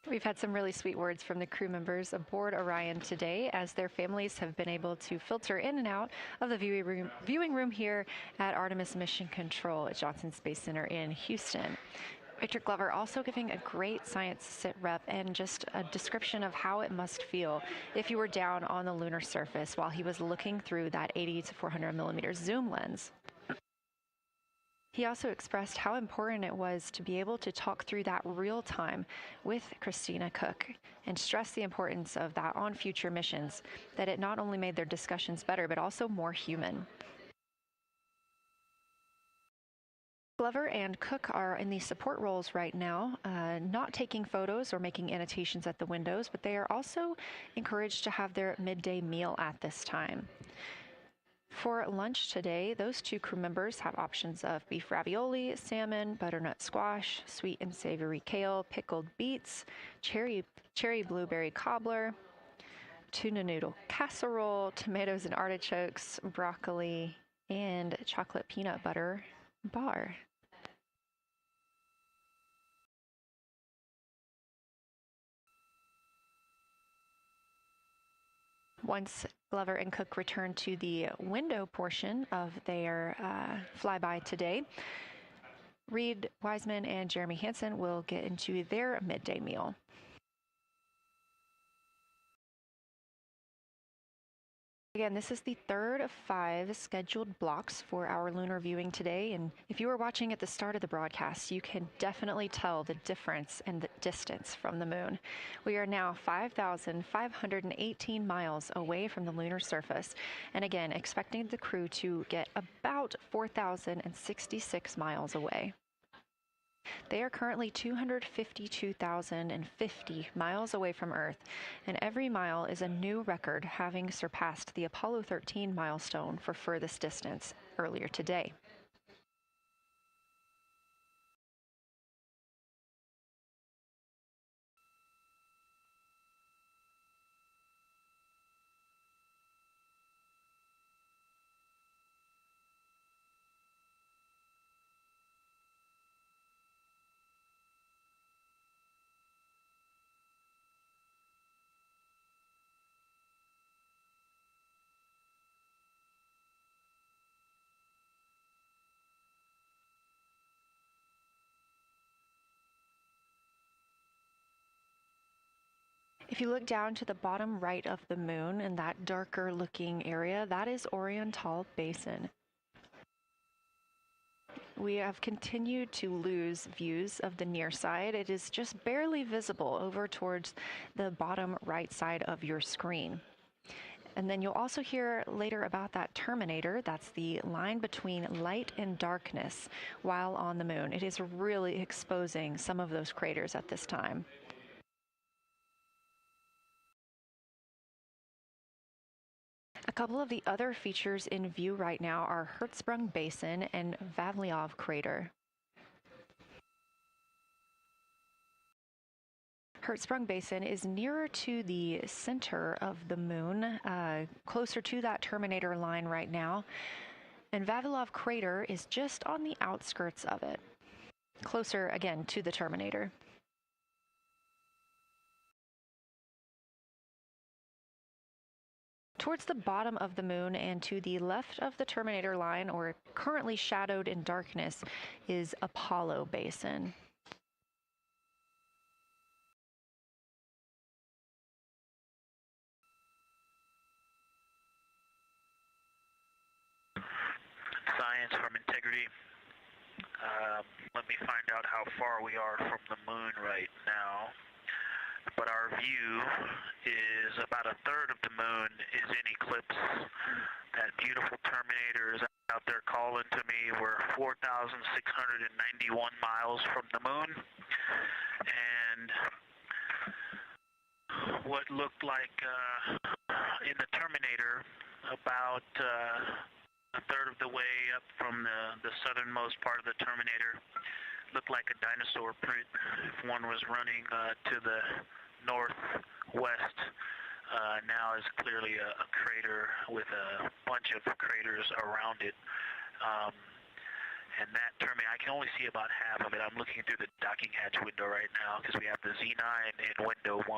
We've had some really sweet words from the crew members aboard Orion today, as their families have been able to filter in and out of the viewing room here at Artemis Mission Control at Johnson Space Center in Houston. Victor Glover also giving a great science sit rep and just a description of how it must feel if you were down on the lunar surface while he was looking through that 80 to 400 millimeter zoom lens. He also expressed how important it was to be able to talk through that real time with Christina Cook and stressed the importance of that on future missions, that it not only made their discussions better, but also more human. Glover and Cook are in the support roles right now, not taking photos or making annotations at the windows, but they are also encouraged to have their midday meal at this time. For lunch today, those two crew members have options of beef ravioli, salmon, butternut squash, sweet and savory kale, pickled beets, cherry blueberry cobbler, tuna noodle casserole, tomatoes and artichokes, broccoli, and chocolate peanut butter bar. Once Glover and Cook return to the window portion of their flyby today, Reed Wiseman and Jeremy Hansen will get into their midday meal. Again, this is the third of 5 scheduled blocks for our lunar viewing today, and if you were watching at the start of the broadcast, you can definitely tell the difference and the distance from the moon. We are now 5,518 miles away from the lunar surface, and again, expecting the crew to get about 4,066 miles away. They are currently 252,050 miles away from Earth, and every mile is a new record, having surpassed the Apollo 13 milestone for furthest distance earlier today. If you look down to the bottom right of the moon in that darker looking area, that is Oriental Basin. We have continued to lose views of the near side. It is just barely visible over towards the bottom right side of your screen. And then you'll also hear later about that terminator. That's the line between light and darkness while on the moon. It is really exposing some of those craters at this time. A couple of the other features in view right now are Hertzsprung Basin and Vavilov Crater. Hertzsprung Basin is nearer to the center of the moon, closer to that terminator line right now, and Vavilov Crater is just on the outskirts of it, closer again to the terminator. Towards the bottom of the moon and to the left of the terminator line, or currently shadowed in darkness, is Apollo Basin. Science from integrity. Let me find out how far we are from the moon right now. But our view is about a third of the moon is in eclipse. That beautiful terminator is out there calling to me. We're 4,691 miles from the moon. And what looked like in the terminator about a third of the way up from the southernmost part of the terminator looked like a dinosaur print if one was running to the northwest. Now is clearly a crater with a bunch of craters around it. And that terminator, I can only see about half of it. I'm looking through the docking hatch window right now because we have the Z9 in window 1.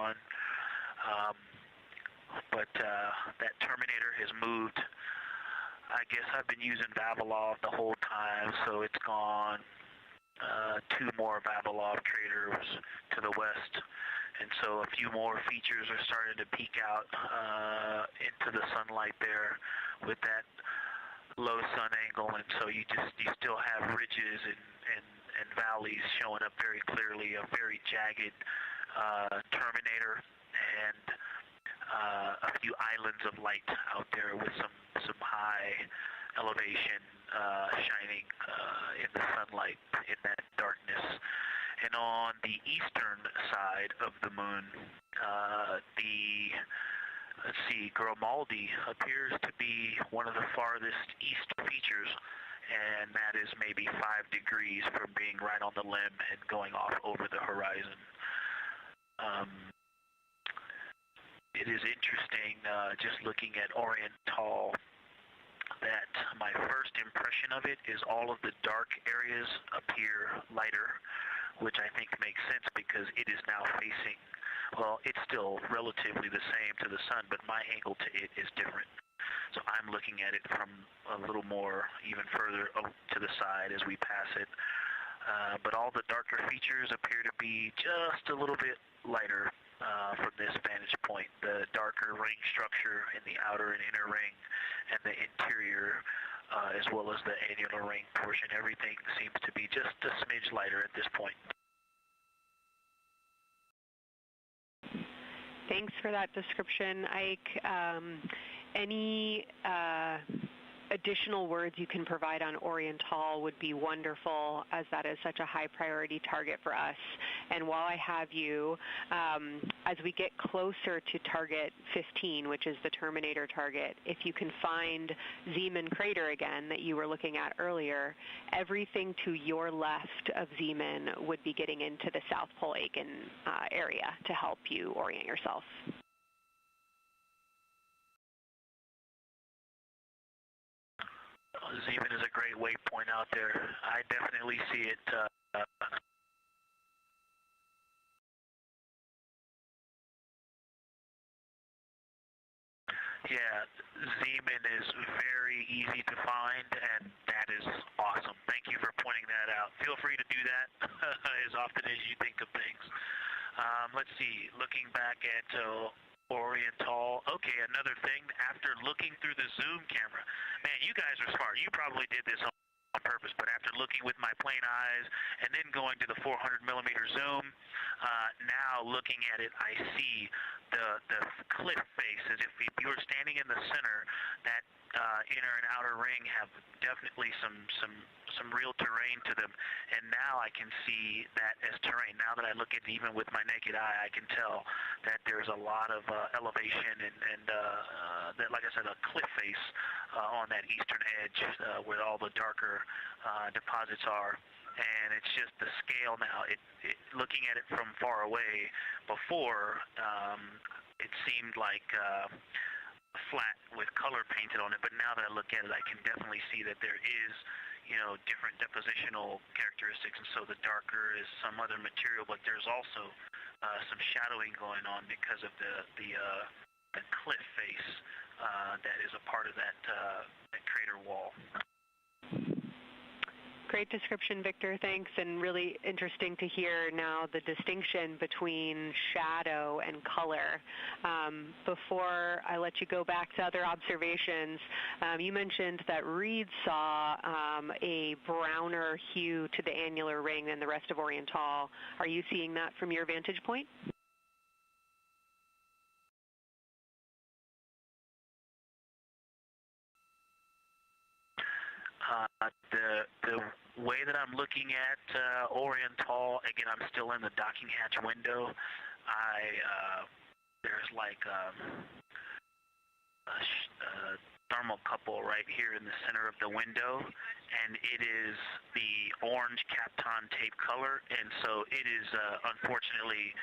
But that terminator has moved. I guess I've been using Vavilov the whole time, so it's gone 2 more Vavilov craters to the west, and so a few more features are starting to peek out into the sunlight there with that low sun angle, and so you still have ridges and valleys showing up very clearly, a very jagged terminator, and a few islands of light out there with some high elevation shining in the sunlight in that darkness. And on the eastern side of the moon, let's see, Grimaldi appears to be one of the farthest east features, and that is maybe 5 degrees from being right on the limb and going off over the horizon. It is interesting, just looking at Oriental, that my first impression of it is all of the dark areas appear lighter, which I think makes sense because it is now facing, well, it's still relatively the same to the sun, but my angle to it is different. So I'm looking at it from a little more, even further to the side as we pass it. But all the darker features appear to be just a little bit lighter from this vantage point. The darker ring structure in the outer and inner ring and the interior, as well as the annular ring portion, everything seems to be just a smidge lighter at this point. Thanks for that description, Ike. Any additional words you can provide on Oriental would be wonderful, as that is such a high priority target for us. And while I have you, as we get closer to target 15, which is the Terminator target, if you can find Zeeman Crater again that you were looking at earlier, everything to your left of Zeeman would be getting into the South Pole Aiken area to help you orient yourself. Zeeman is a great waypoint out there. I definitely see it. Yeah, Zeeman is very easy to find, and that is awesome. Thank you for pointing that out. Feel free to do that as often as you think of things. Let's see, looking back at Oriental. Okay, another thing, after looking through the zoom camera, man, you guys are smart. You probably did this on purpose, but after looking with my plain eyes and then going to the 400 millimeter zoom, now looking at it, I see the cliff face as if you were standing in the center. That inner and outer ring have definitely some real terrain to them, and now I can see that as terrain. Now that I look at it even with my naked eye, I can tell that there's a lot of elevation and that, like I said, a cliff face on that eastern edge where all the darker deposits are. And it's just the scale now. Looking at it from far away, before it seemed like flat with color painted on it, but now that I look at it, I can definitely see that there is, different depositional characteristics, and so the darker is some other material, but there's also some shadowing going on because of the cliff face that is a part of that crater wall. Great description, Victor. Thanks, and really interesting to hear now the distinction between shadow and color. Before I let you go back to other observations, you mentioned that Reed saw a browner hue to the annular ring than the rest of Oriental. Are you seeing that from your vantage point? The way that I'm looking at Oriental, again, I'm still in the docking hatch window. There's like a thermocouple right here in the center of the window, and it is the orange Kapton tape color, and so it is unfortunately,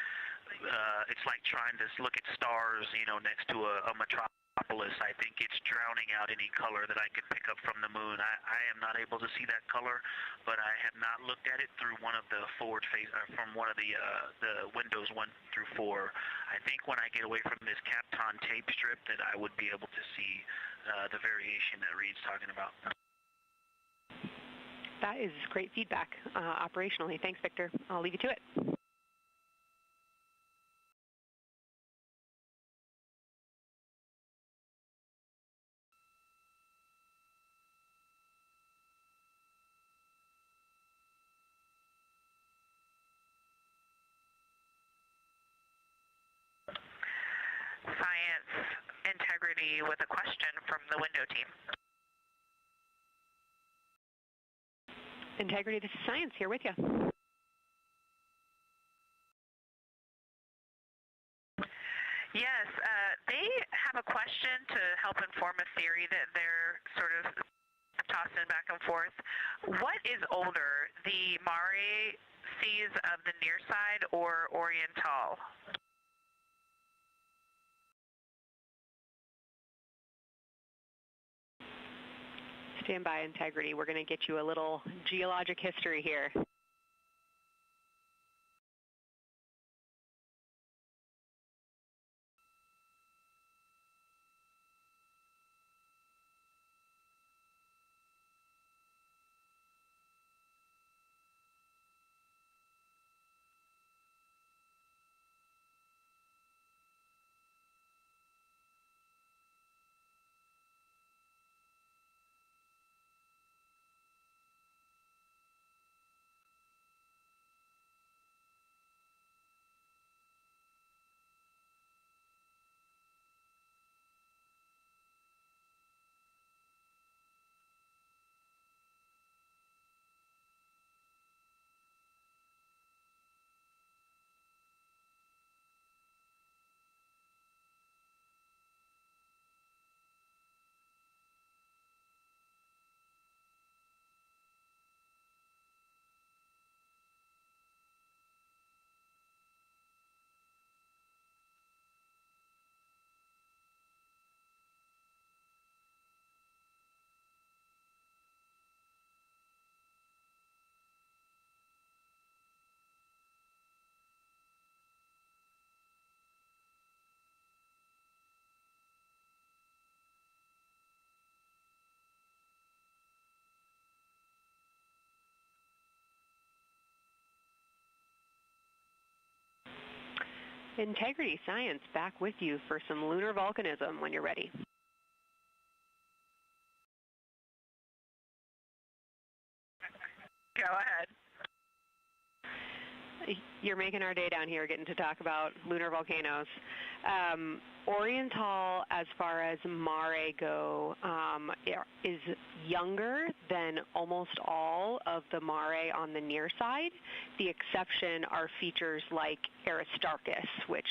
it's like trying to look at stars, next to a metropolis. I think it's drowning out any color that I could pick up from the moon. I am not able to see that color, but I have not looked at it through one of the forward face, from one of the windows 1 through 4. I think when I get away from this Kapton tape strip that I would be able to see the variation that Reed's talking about. That is great feedback operationally. Thanks, Victor. I'll leave you to it. science integrity with a question from the window team. Integrity, this is Science here with you. Yes, they have a question to help inform a theory that they're sort of tossing back and forth. What is older, the Mare seas of the near side or Oriental? Stand by, Integrity. We're going to get you a little geologic history here. Integrity Science back with you for some lunar volcanism when you're ready. Go ahead. You're making our day down here getting to talk about lunar volcanoes. Oriental, as far as Mare go, is younger than almost all of the Mare on the near side. The exception are features like Aristarchus, which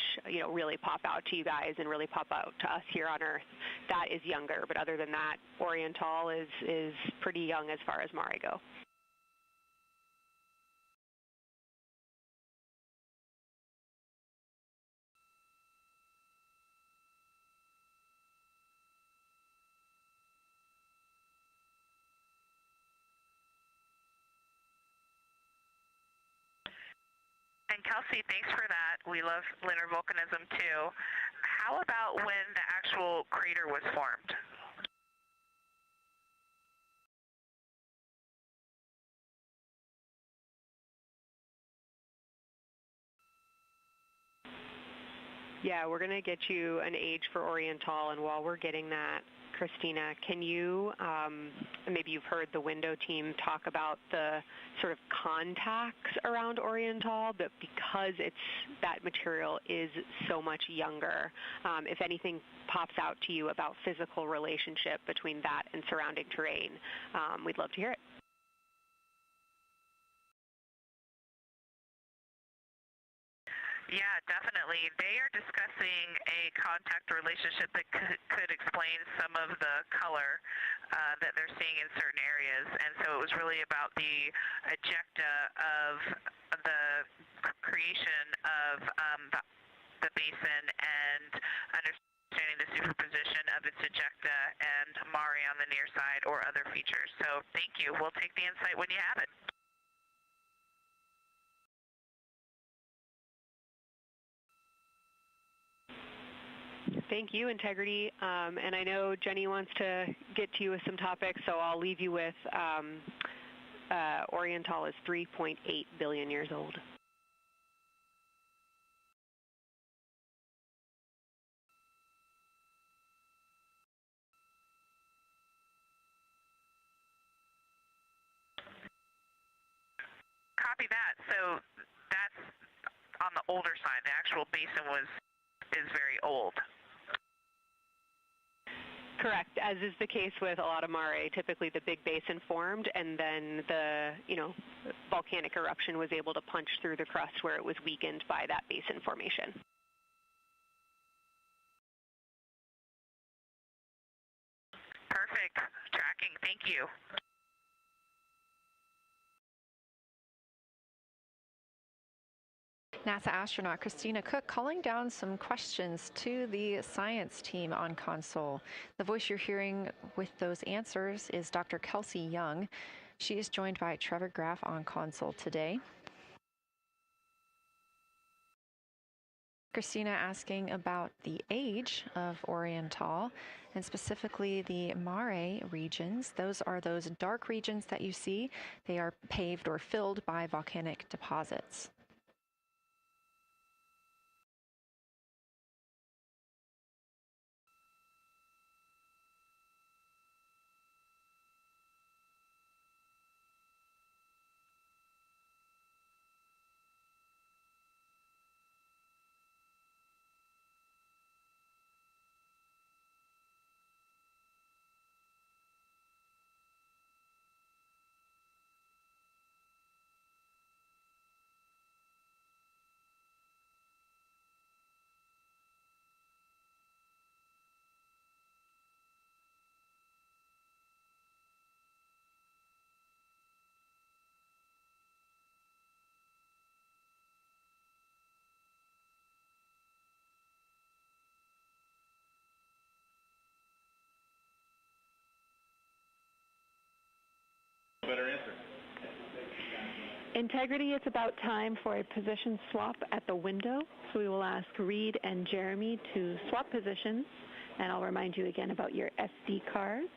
really pop out to you guys and really pop out to us here on Earth. That is younger, but other than that, Oriental is pretty young as far as Mare go. And Kelsey, thanks for that. We love lunar volcanism too. How about when the actual crater was formed? Yeah, we're going to get you an age for Oriental, and while we're getting that, Christina, can you, maybe you've heard the window team talk about the sort of contacts around Oriental, but because that material is so much younger, if anything pops out to you about physical relationship between that and surrounding terrain, we'd love to hear it. Yeah, definitely. They are discussing a contact relationship that could explain some of the color that they're seeing in certain areas. And so it was really about the ejecta of the creation of the basin and understanding the superposition of its ejecta and Mare on the near side or other features. So thank you. We'll take the insight when you have it. Thank you, Integrity. And I know Jenny wants to get to you with some topics, so I'll leave you with Oriental is 3.8 billion years old. Copy that. So that's on the older side. The actual basin is very old. Correct, as is the case with a lot of mare. Typically the big basin formed and then the, volcanic eruption was able to punch through the crust where it was weakened by that basin formation. Perfect. Tracking. Thank you. NASA astronaut Christina Cook calling down some questions to the science team on console. The voice you're hearing with those answers is Dr. Kelsey Young. She is joined by Trevor Graff on console today. Christina asking about the age of Oriental and specifically the mare regions. Those are those dark regions that you see. They are paved or filled by volcanic deposits. Better answer. Integrity, it's about time for a position swap at the window. So we will ask Reed and Jeremy to swap positions, and I'll remind you again about your SD cards.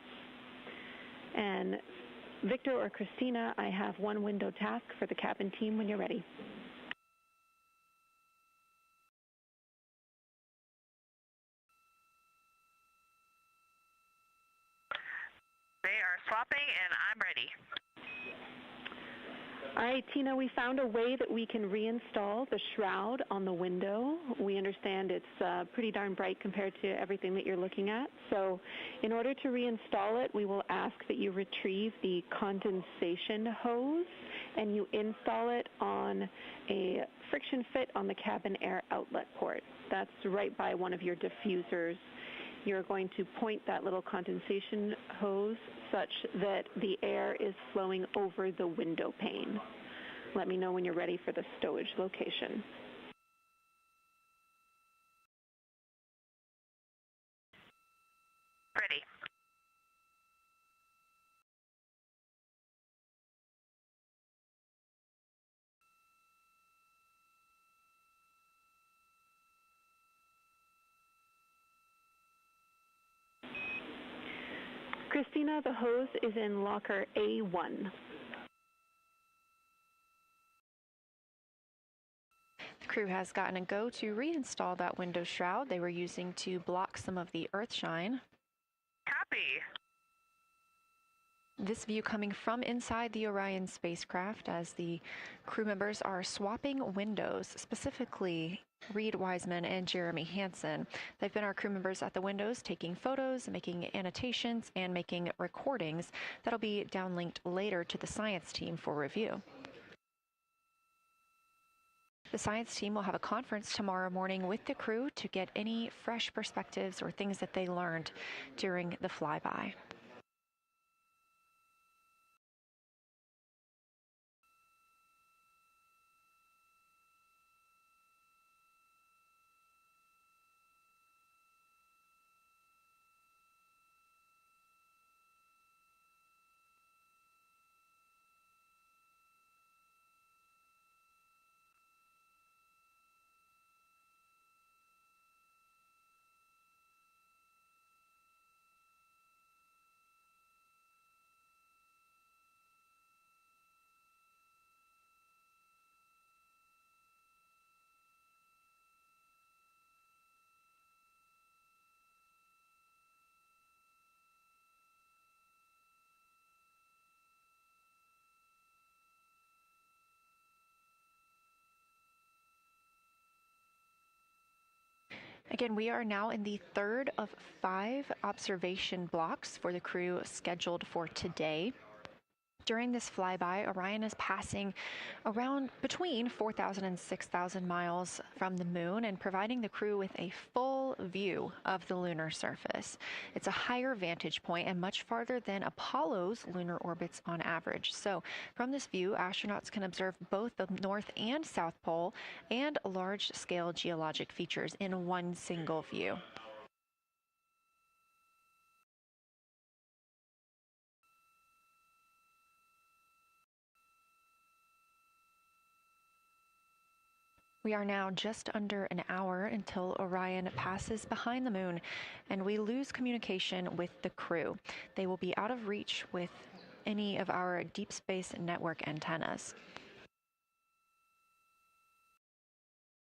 And Victor or Christina, I have one window task for the cabin team when you're ready. They are swapping, and I'm ready. All right, Tina, we found a way that we can reinstall the shroud on the window. We understand it's pretty darn bright compared to everything that you're looking at. So in order to reinstall it, we will ask that you retrieve the condensation hose and you install it on a friction fit on the cabin air outlet port. That's right by one of your diffusers. You're going to point that little condensation hose such that the air is flowing over the window pane. Let me know when you're ready for the stowage location. Ready. Christina, the hose is in locker A1. The crew has gotten a go to reinstall that window shroud they were using to block some of the earth shine. Happy. This view coming from inside the Orion spacecraft as the crew members are swapping windows, specifically Reed Wiseman and Jeremy Hansen. They've been our crew members at the windows taking photos, making annotations, and making recordings that'll be downlinked later to the science team for review. The science team will have a conference tomorrow morning with the crew to get any fresh perspectives or things that they learned during the flyby. Again, we are now in the third of 5 observation blocks for the crew scheduled for today. During this flyby, Orion is passing around between 4,000 and 6,000 miles from the moon and providing the crew with a full view of the lunar surface. It's a higher vantage point and much farther than Apollo's lunar orbits on average. So from this view, astronauts can observe both the North and South Pole and large-scale geologic features in one single view. We are now just under an hour until Orion passes behind the moon, and we lose communication with the crew. They will be out of reach with any of our deep space network antennas.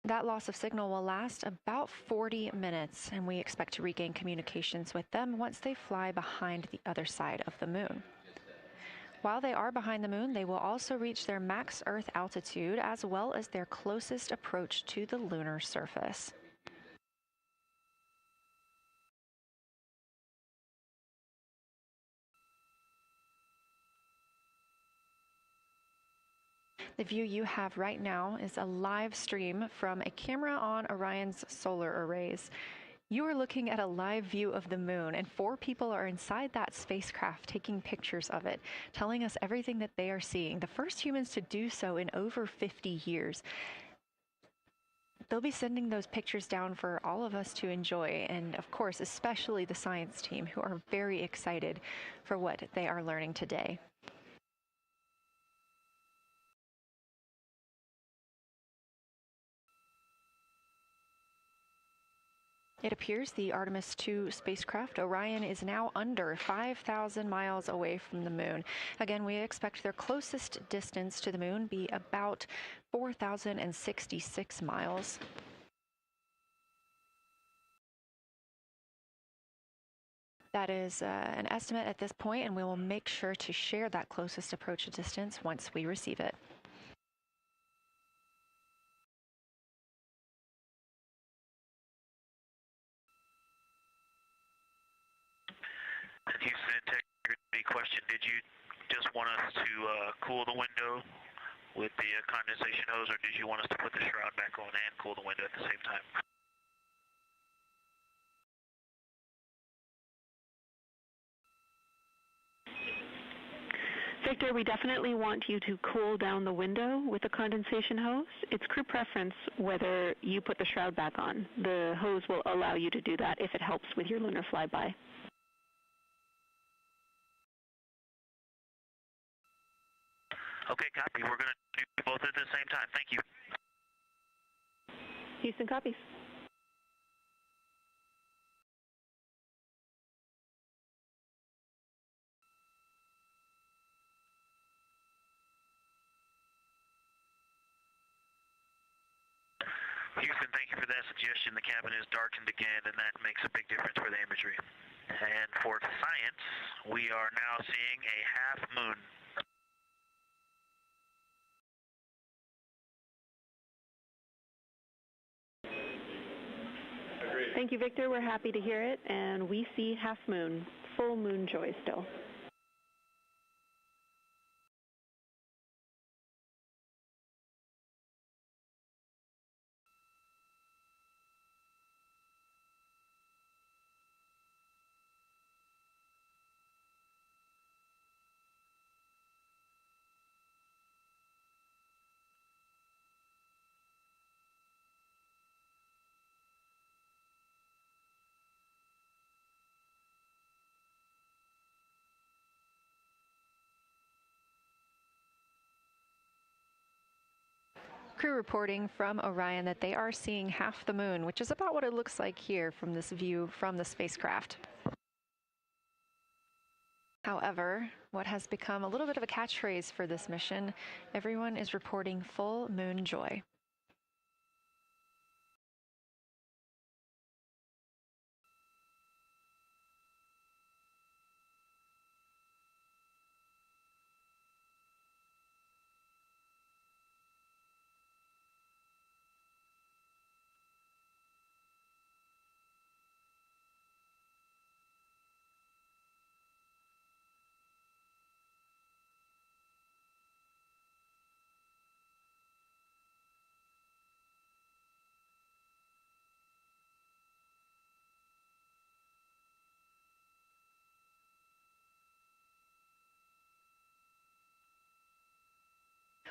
That loss of signal will last about 40 minutes, and we expect to regain communications with them once they fly behind the other side of the moon. While they are behind the moon, they will also reach their max Earth altitude as well as their closest approach to the lunar surface. The view you have right now is a live stream from a camera on Orion's solar arrays. You are looking at a live view of the moon, and 4 people are inside that spacecraft taking pictures of it, telling us everything that they are seeing. The first humans to do so in over 50 years. They'll be sending those pictures down for all of us to enjoy, and of course, especially the science team, who are very excited for what they are learning today. It appears the Artemis II spacecraft, Orion, is now under 5,000 miles away from the moon. Again, we expect their closest distance to the moon be about 4,066 miles. That is an estimate at this point, and we will make sure to share that closest approach distance once we receive it. Houston integrity question, did you just want us to cool the window with the condensation hose, or did you want us to put the shroud back on and cool the window at the same time? Victor, we definitely want you to cool down the window with the condensation hose. It's crew preference whether you put the shroud back on. The hose will allow you to do that if it helps with your lunar flyby. Okay, copy. We're going to do both at the same time. Thank you. Houston copies. Houston, thank you for that suggestion. The cabin is darkened again, and that makes a big difference for the imagery. And for science, we are now seeing a half moon. Thank you, Victor. We're happy to hear it. And we see half moon, full moon joy still. Crew reporting from Orion that they are seeing half the moon, which is about what it looks like here from this view from the spacecraft. However, what has become a little bit of a catchphrase for this mission, everyone is reporting full moon joy.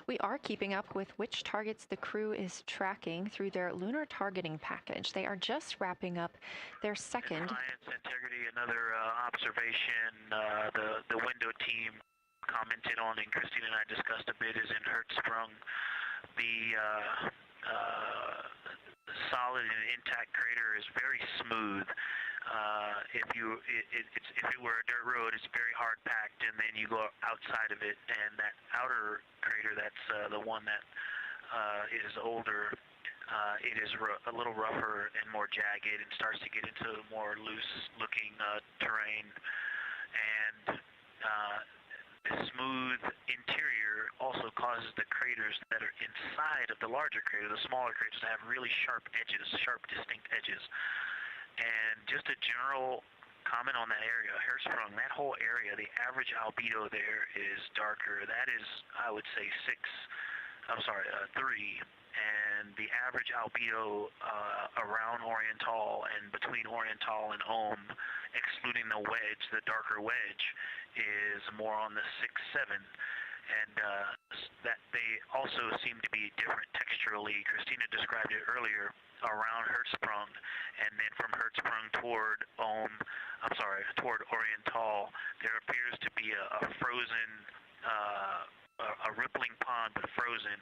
We are keeping up with which targets the crew is tracking through their lunar targeting package. They are just wrapping up their second. Science integrity, another observation the window team commented on and Christina and I discussed a bit is in Hertzsprung. The solid and intact crater is very smooth. If it were a dirt road, it's very hard packed, and then you go outside of it, and that outer crater, that's the one that is older. It is a little rougher and more jagged, and starts to get into more loose-looking terrain. And the smooth interior also causes the craters that are inside of the larger crater, the smaller craters, to have really sharp edges, sharp, distinct edges. And just a general comment on that area, Hertzsprung, that whole area, the average albedo there is darker. That is, I would say, 3. And the average albedo around Oriental and between Oriental and Ohm, excluding the wedge, the darker wedge, is more on the 6-7. And that they also seem to be different texturally. Christina described it earlier around Hertzsprung, and then from Hertzsprung toward Oriental, there appears to be a frozen, a rippling pond, but frozen,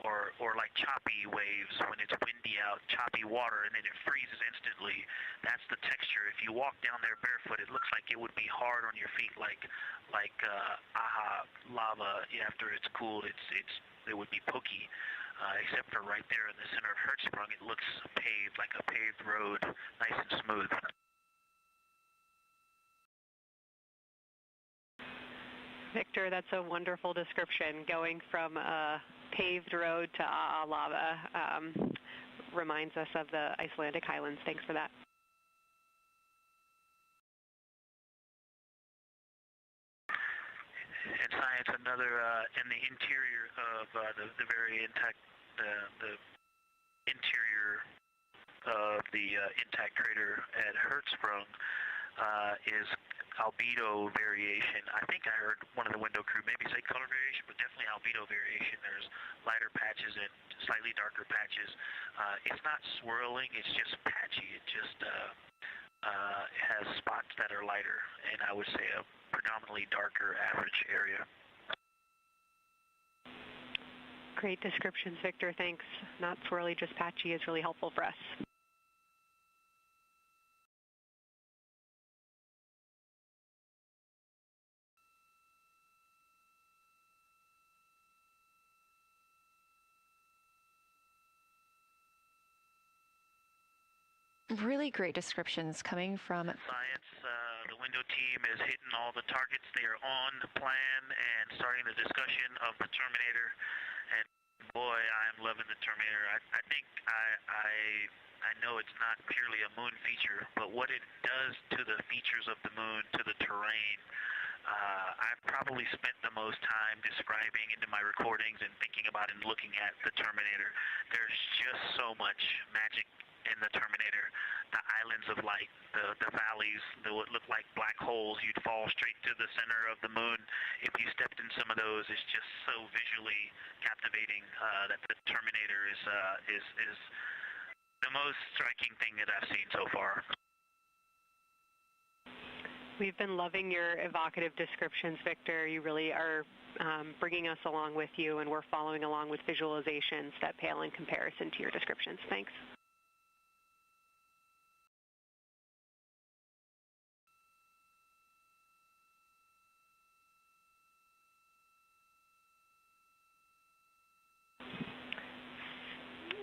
or like choppy waves when it's windy out, choppy water, and then it freezes instantly. That's the texture. If you walk down there barefoot, it looks like it would be hard on your feet, like lava. After it's cooled, it would be pokey. Except for right there in the center of Hertzsprung, it looks paved, like a paved road, nice and smooth. Victor, that's a wonderful description. Going from a paved road to lava reminds us of the Icelandic highlands. Thanks for that. In science, another in the interior of the very intact, the interior of the intact crater at Hertzsprung is albedo variation. I think I heard one of the window crew maybe say color variation, but definitely albedo variation. There's lighter patches and slightly darker patches. It's not swirling, it's just patchy. It just has spots that are lighter, and I would say a predominantly darker average area. Great descriptions, Victor. Thanks. Not swirly, just patchy is really helpful for us. Really great descriptions coming from Science. The window team is hitting all the targets. They are on the plan and starting the discussion of the Terminator. And boy, I'm loving the Terminator. I think I know it's not purely a moon feature, but what it does to the features of the moon, to the terrain, I've probably spent the most time describing into my recordings and thinking about and looking at the Terminator. There's just so much magic in the Terminator. The islands of light, the valleys, what look like black holes. You'd fall straight to the center of the moon if you stepped in some of those. It's just so visually captivating that the Terminator is the most striking thing that I've seen so far. We've been loving your evocative descriptions, Victor. You really are bringing us along with you, and we're following along with visualizations that pale in comparison to your descriptions. Thanks.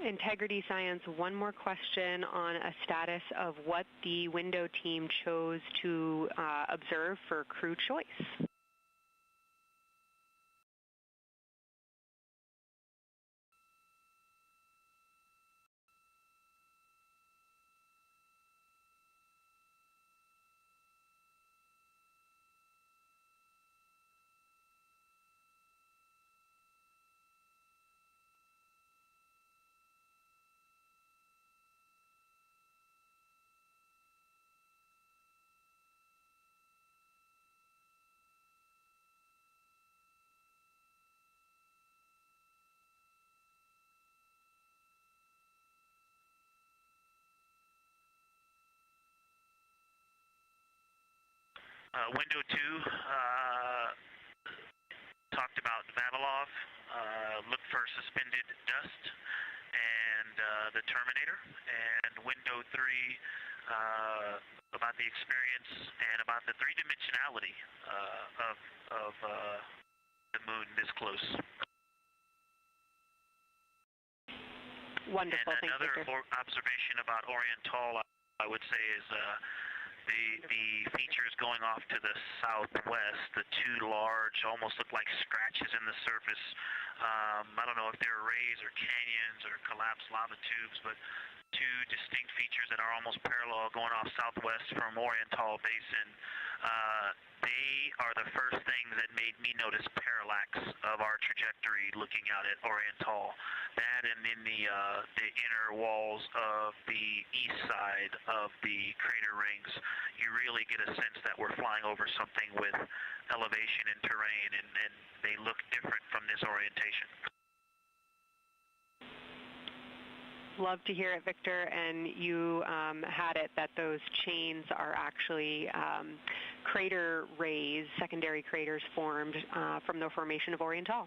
Integrity Science, one more question on a status of what the window team chose to observe for crew choice. Window 2 talked about Vavilov, looked for suspended dust, and the Terminator. And window 3 about the experience and about the three-dimensionality of the moon this close. Wonderful. And Thank you, another observation about Oriental, I would say, is the features going off to the southwest, the two large, almost look like scratches in the surface. I don't know if they're rays or canyons or collapsed lava tubes, but two distinct features that are almost parallel going off southwest from Oriental Basin. They are the first things that made me notice parallax of our trajectory looking out at Oriental. That and in the inner walls of the east side of the crater rings, you really get a sense that we're flying over something with elevation and terrain, and they look different from this orientation. Love to hear it, Victor, and you had it that those chains are actually crater rays, secondary craters formed from the formation of Oriental.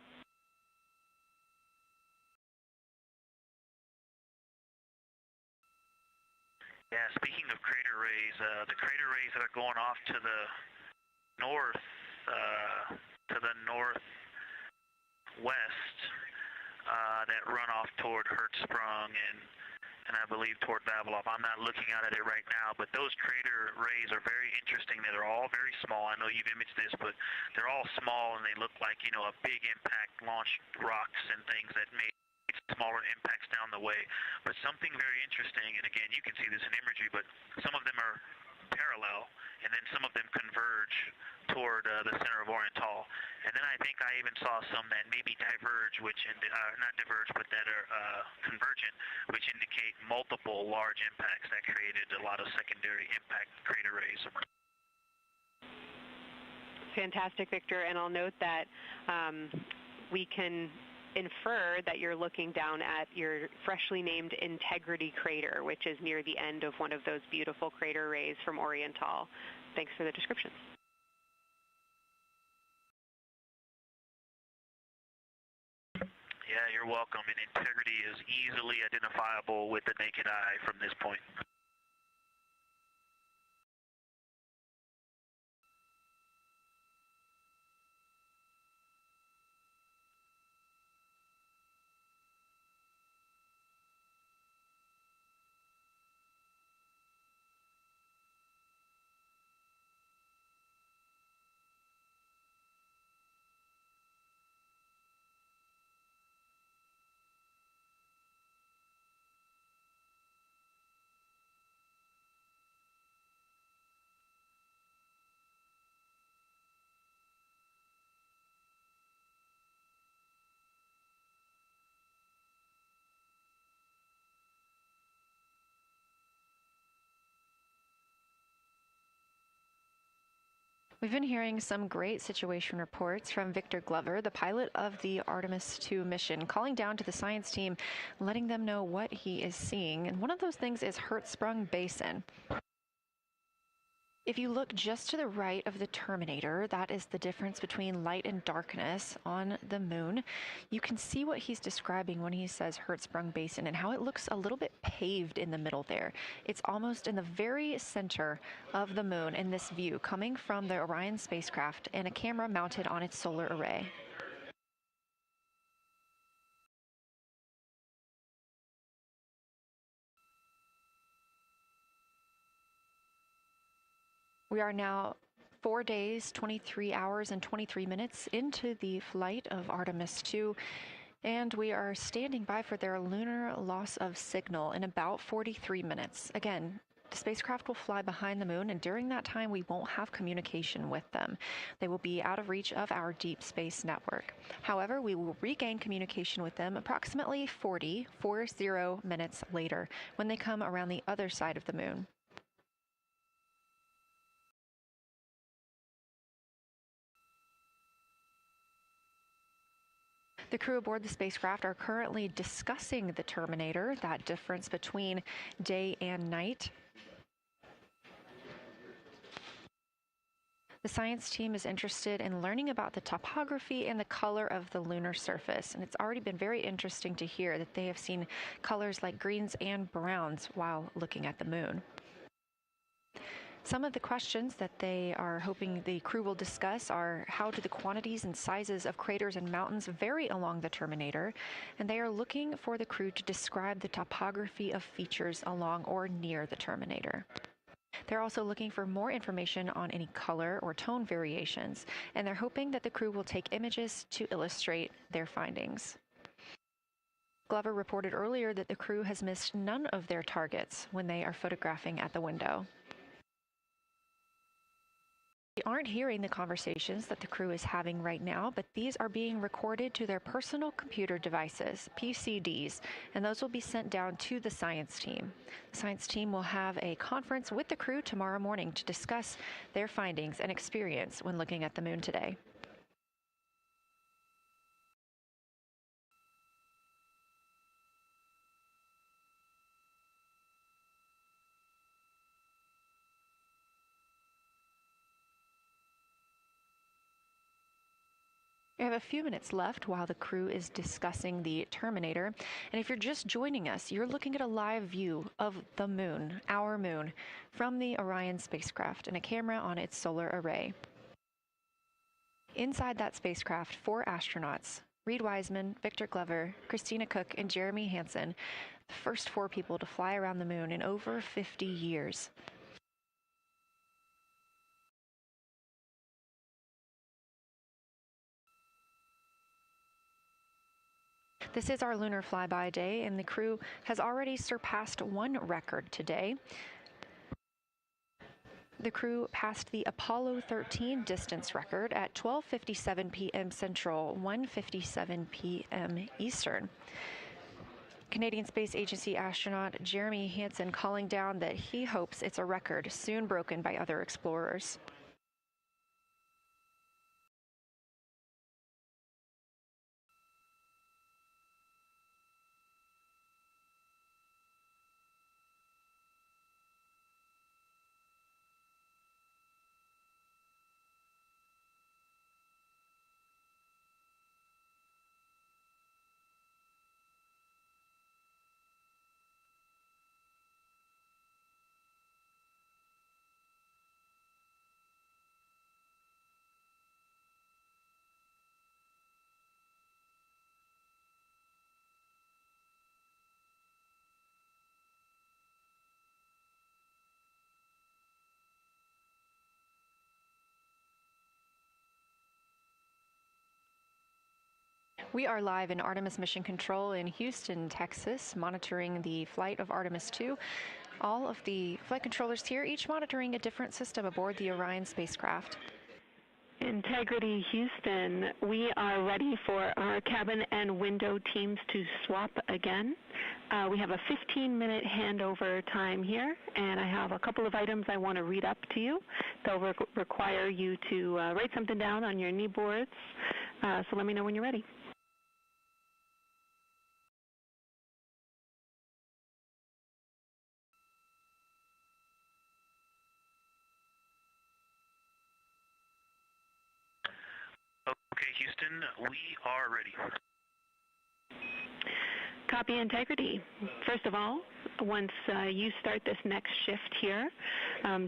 Yeah, speaking of crater rays, the crater rays that are going off to the northwest, that run off toward Hertzsprung and I believe toward Vavilov. I'm not looking at it right now, but those crater rays are very interesting. They're all very small. I know you've imaged this, but they're all small and they look like, you know, a big impact launched rocks and things that made smaller impacts down the way. But something very interesting, and again, you can see this in imagery, but some of them are parallel, and then some of them converge toward the center of Oriental. And then I think I even saw some that maybe diverge, which not diverge, but that are convergent, which indicate multiple large impacts that created a lot of secondary impact crater rays. Fantastic, Victor. And I'll note that we can infer that you're looking down at your freshly named Integrity crater, which is near the end of one of those beautiful crater rays from Oriental. Thanks for the description. Yeah, you're welcome. And Integrity is easily identifiable with the naked eye from this point. We've been hearing some great situation reports from Victor Glover, the pilot of the Artemis II mission, calling down to the science team, letting them know what he is seeing. And one of those things is Hertzsprung Basin. If you look just to the right of the Terminator, that is the difference between light and darkness on the moon. You can see what he's describing when he says Hertzsprung Basin and how it looks a little bit paved in the middle there. It's almost in the very center of the moon in this view, coming from the Orion spacecraft and a camera mounted on its solar array. We are now 4 days, 23 hours, and 23 minutes into the flight of Artemis II, and we are standing by for their lunar loss of signal in about 43 minutes. Again, the spacecraft will fly behind the moon, and during that time, we won't have communication with them. They will be out of reach of our deep space network. However, we will regain communication with them approximately 40 minutes later when they come around the other side of the moon. The crew aboard the spacecraft are currently discussing the Terminator, that difference between day and night. The science team is interested in learning about the topography and the color of the lunar surface, and it's already been very interesting to hear that they have seen colors like greens and browns while looking at the moon. Some of the questions that they are hoping the crew will discuss are how do the quantities and sizes of craters and mountains vary along the terminator, and they are looking for the crew to describe the topography of features along or near the terminator. They're also looking for more information on any color or tone variations, and they're hoping that the crew will take images to illustrate their findings. Glover reported earlier that the crew has missed none of their targets when they are photographing at the window. We aren't hearing the conversations that the crew is having right now, but these are being recorded to their personal computer devices, PCDs, and those will be sent down to the science team. The science team will have a conference with the crew tomorrow morning to discuss their findings and experience when looking at the moon today. We have a few minutes left while the crew is discussing the Terminator. And if you're just joining us, you're looking at a live view of the moon, our moon, from the Orion spacecraft and a camera on its solar array. Inside that spacecraft, 4 astronauts, Reed Wiseman, Victor Glover, Christina Cook, and Jeremy Hansen, the first 4 people to fly around the moon in over 50 years. This is our lunar flyby day, and the crew has already surpassed one record today. The crew passed the Apollo 13 distance record at 12:57 p.m. Central, 1:57 p.m. Eastern. Canadian Space Agency astronaut Jeremy Hansen calling down that he hopes it's a record soon broken by other explorers. We are live in Artemis Mission Control in Houston, Texas, monitoring the flight of Artemis II. All of the flight controllers here, each monitoring a different system aboard the Orion spacecraft. Integrity Houston, we are ready for our cabin and window teams to swap again. We have a 15-minute handover time here, and I have a couple of items I want to read up to you. They'll require you to write something down on your knee boards, so let me know when you're ready. Okay, Houston, we are ready. Copy Integrity. First of all, once you start this next shift here,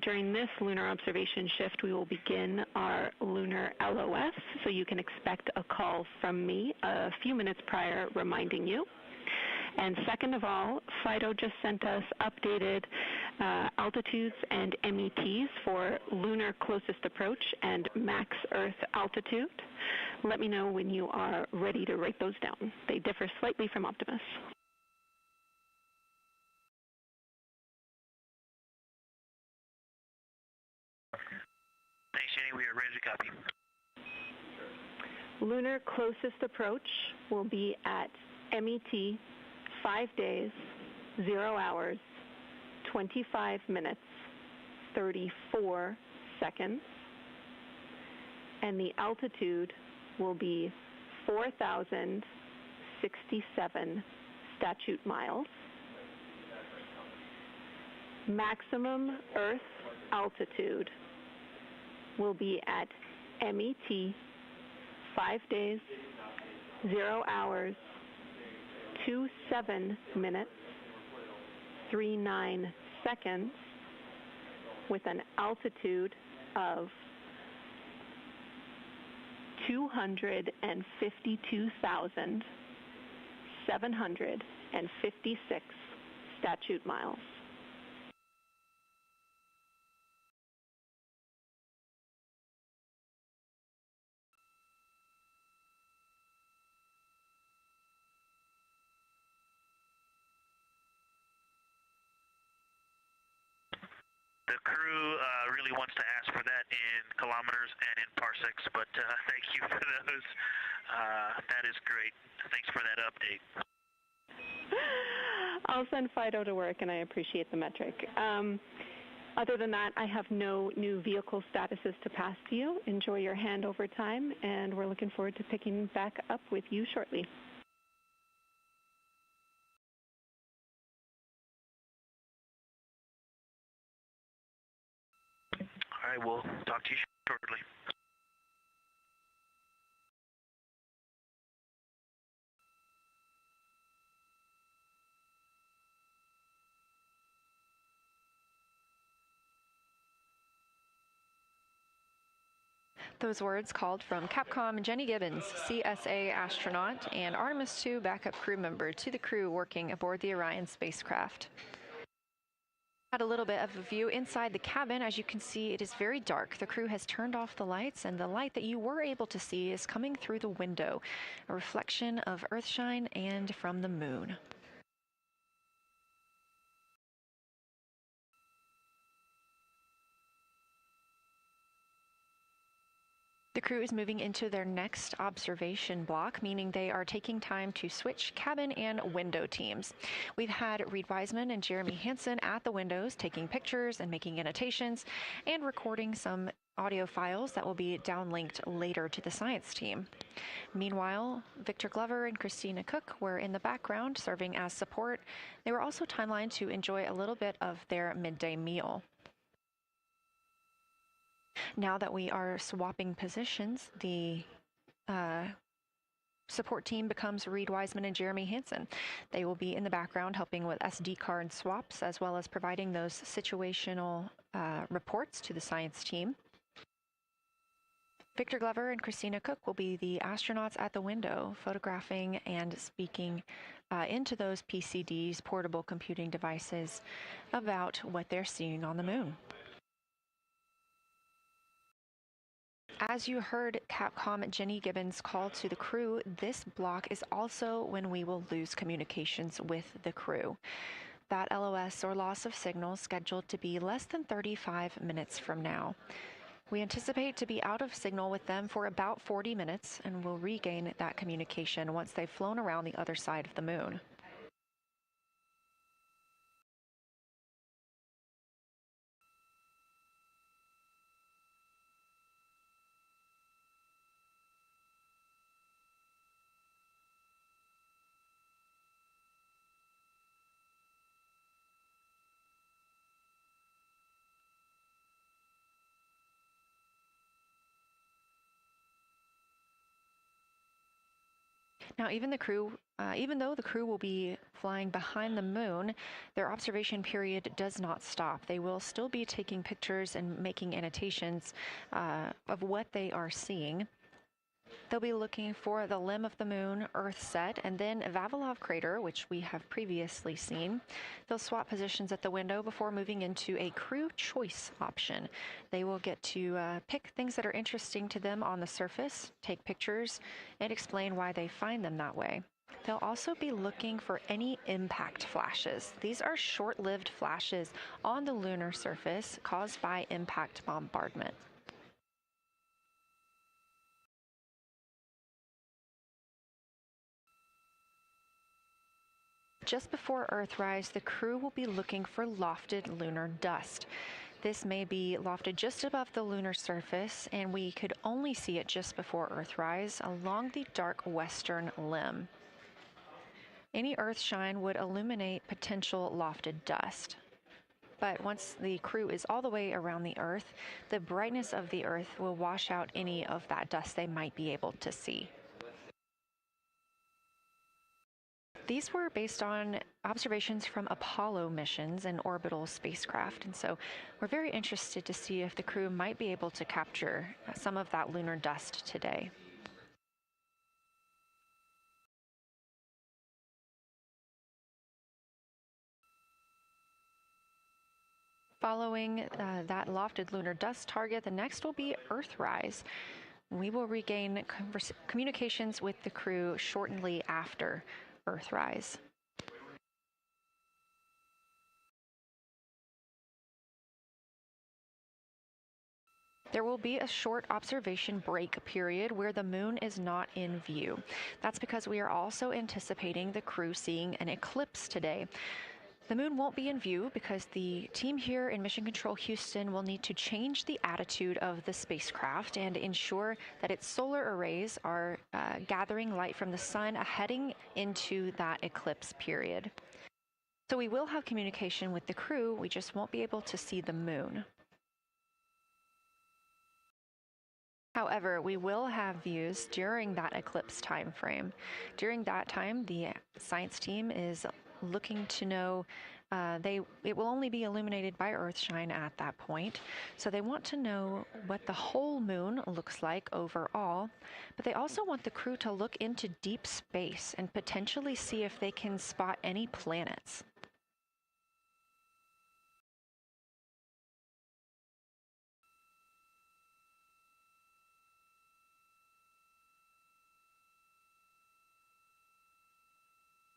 during this lunar observation shift, we will begin our lunar LOS, so you can expect a call from me a few minutes prior reminding you. And second of all, FIDO just sent us updated altitudes and METs for lunar closest approach and max Earth altitude. Let me know when you are ready to write those down. They differ slightly from Optimus. Thanks, Jenny. We are ready to copy. Lunar closest approach will be at MET 5 days, 0 hours, 25 minutes, 34 seconds. And the altitude will be 4,067 statute miles. Maximum Earth altitude will be at MET 5 days, 0 hours, 27 minutes, 39 seconds, with an altitude of 252,756 statute miles. The crew really wants to ask for that in kilometers and in parsecs, but thank you for those. That is great. Thanks for that update. I'll send Fido to work, and I appreciate the metric. Other than that, I have no new vehicle statuses to pass to you. Enjoy your handover time, and we're looking forward to picking back up with you shortly. All right, we'll talk to you shortly. Those words called from Capcom Jenny Gibbons, CSA astronaut and Artemis II backup crew member, to the crew working aboard the Orion spacecraft. Had a little bit of a view inside the cabin. As you can see, it is very dark. The crew has turned off the lights, and the light that you were able to see is coming through the window, a reflection of Earthshine and from the moon. The crew is moving into their next observation block, meaning they are taking time to switch cabin and window teams. We've had Reed Wiseman and Jeremy Hansen at the windows taking pictures and making annotations and recording some audio files that will be downlinked later to the science team. Meanwhile, Victor Glover and Christina Cook were in the background serving as support. They were also timelined to enjoy a little bit of their midday meal. Now that we are swapping positions, the support team becomes Reed Wiseman and Jeremy Hansen. They will be in the background helping with SD card swaps, as well as providing those situational reports to the science team. Victor Glover and Christina Cook will be the astronauts at the window, photographing and speaking into those PCDs, portable computing devices, about what they're seeing on the moon. As you heard Capcom Jenny Gibbons call to the crew, this block is also when we will lose communications with the crew. That LOS, or loss of signal, scheduled to be less than 35 minutes from now. We anticipate to be out of signal with them for about 40 minutes, and will regain that communication once they've flown around the other side of the moon. Now, even though the crew will be flying behind the moon, their observation period does not stop. They will still be taking pictures and making annotations of what they are seeing. They'll be looking for the limb of the moon, Earth set, and then Vavilov crater, which we have previously seen. They'll swap positions at the window before moving into a crew choice option. They will get to pick things that are interesting to them on the surface, take pictures, and explain why they find them that way. They'll also be looking for any impact flashes. These are short-lived flashes on the lunar surface caused by impact bombardment. Just before Earthrise, the crew will be looking for lofted lunar dust. This may be lofted just above the lunar surface, and we could only see it just before Earthrise along the dark western limb. Any Earthshine would illuminate potential lofted dust. But once the crew is all the way around the Earth, the brightness of the Earth will wash out any of that dust they might be able to see. These were based on observations from Apollo missions and orbital spacecraft, and so we're very interested to see if the crew might be able to capture some of that lunar dust today. Following that lofted lunar dust target, the next will be Earthrise. We will regain communications with the crew shortly after Earthrise. There will be a short observation break period where the moon is not in view. That's because we are also anticipating the crew seeing an eclipse today. The moon won't be in view because the team here in Mission Control Houston will need to change the attitude of the spacecraft and ensure that its solar arrays are gathering light from the sun heading into that eclipse period. So we will have communication with the crew, we just won't be able to see the moon. However, we will have views during that eclipse time frame. During that time, the science team is looking to know it will only be illuminated by Earthshine at that point. So they want to know what the whole moon looks like overall, but they also want the crew to look into deep space and potentially see if they can spot any planets.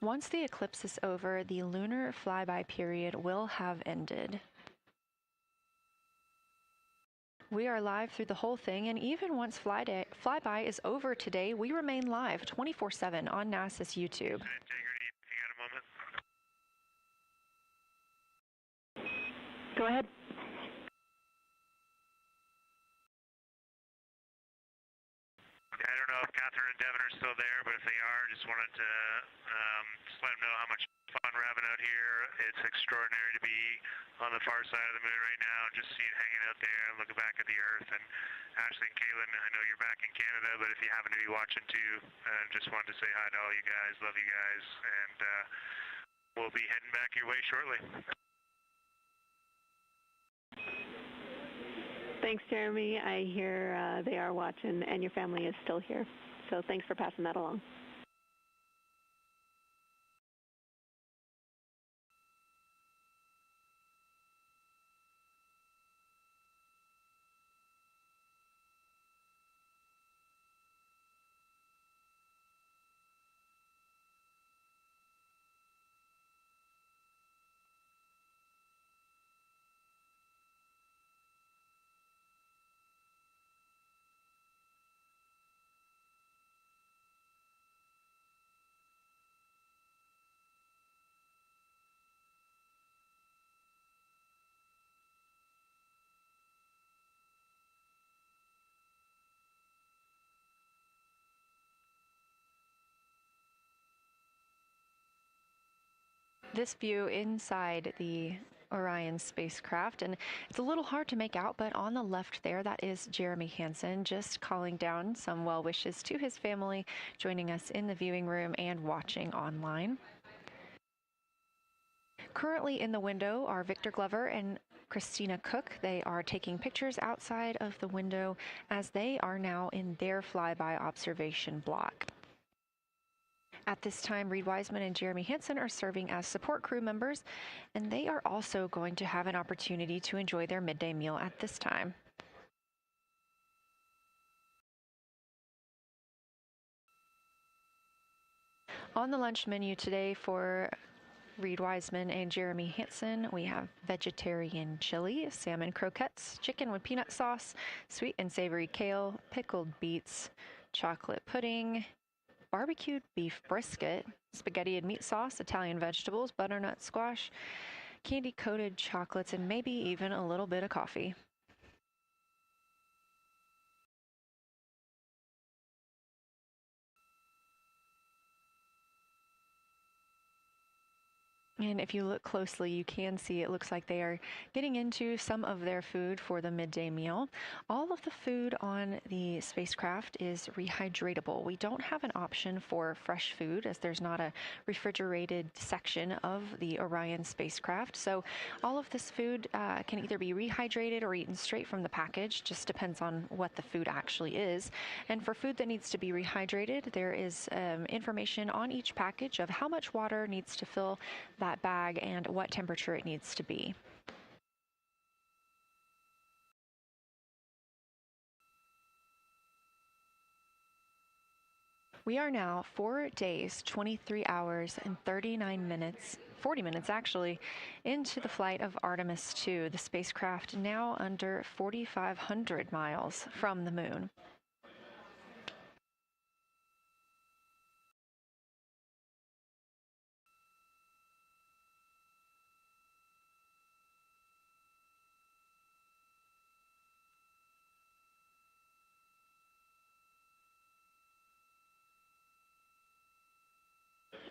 Once the eclipse is over, the lunar flyby period will have ended. We are live through the whole thing, and even once flyby is over today, we remain live 24/7 on NASA's YouTube. Integrity, you got a moment? Go ahead. I don't know if Catherine and Devin are still there, but if they are, just wanted to just let them know how much fun we're having out here. It's extraordinary to be on the far side of the moon right now, just hanging out there and looking back at the Earth. And Ashley and Kaylin, I know you're back in Canada, but if you happen to be watching too, just wanted to say hi to all you guys. Love you guys, and we'll be heading back your way shortly. Thanks, Jeremy. I hear they are watching, and your family is still here. So thanks for passing that along. This view inside the Orion spacecraft, and it's a little hard to make out, but on the left there, that is Jeremy Hansen just calling down some well wishes to his family, joining us in the viewing room and watching online. Currently in the window are Victor Glover and Christina Cook. They are taking pictures outside of the window as they are now in their flyby observation block. At this time, Reed Wiseman and Jeremy Hansen are serving as support crew members, and they are also going to have an opportunity to enjoy their midday meal at this time. On the lunch menu today for Reed Wiseman and Jeremy Hansen, we have vegetarian chili, salmon croquettes, chicken with peanut sauce, sweet and savory kale, pickled beets, chocolate pudding, barbecued beef brisket, spaghetti and meat sauce, Italian vegetables, butternut squash, candy-coated chocolates, and maybe even a little bit of coffee. And if you look closely, you can see it looks like they are getting into some of their food for the midday meal. All of the food on the spacecraft is rehydratable. We don't have an option for fresh food as there's not a refrigerated section of the Orion spacecraft. So all of this food can either be rehydrated or eaten straight from the package, just depends on what the food actually is. And for food that needs to be rehydrated, there is information on each package of how much water needs to fill that bag and what temperature it needs to be. We are now 4 days, 23 hours, and 39 minutes, 40 minutes actually, into the flight of Artemis II, the spacecraft now under 4,500 miles from the moon.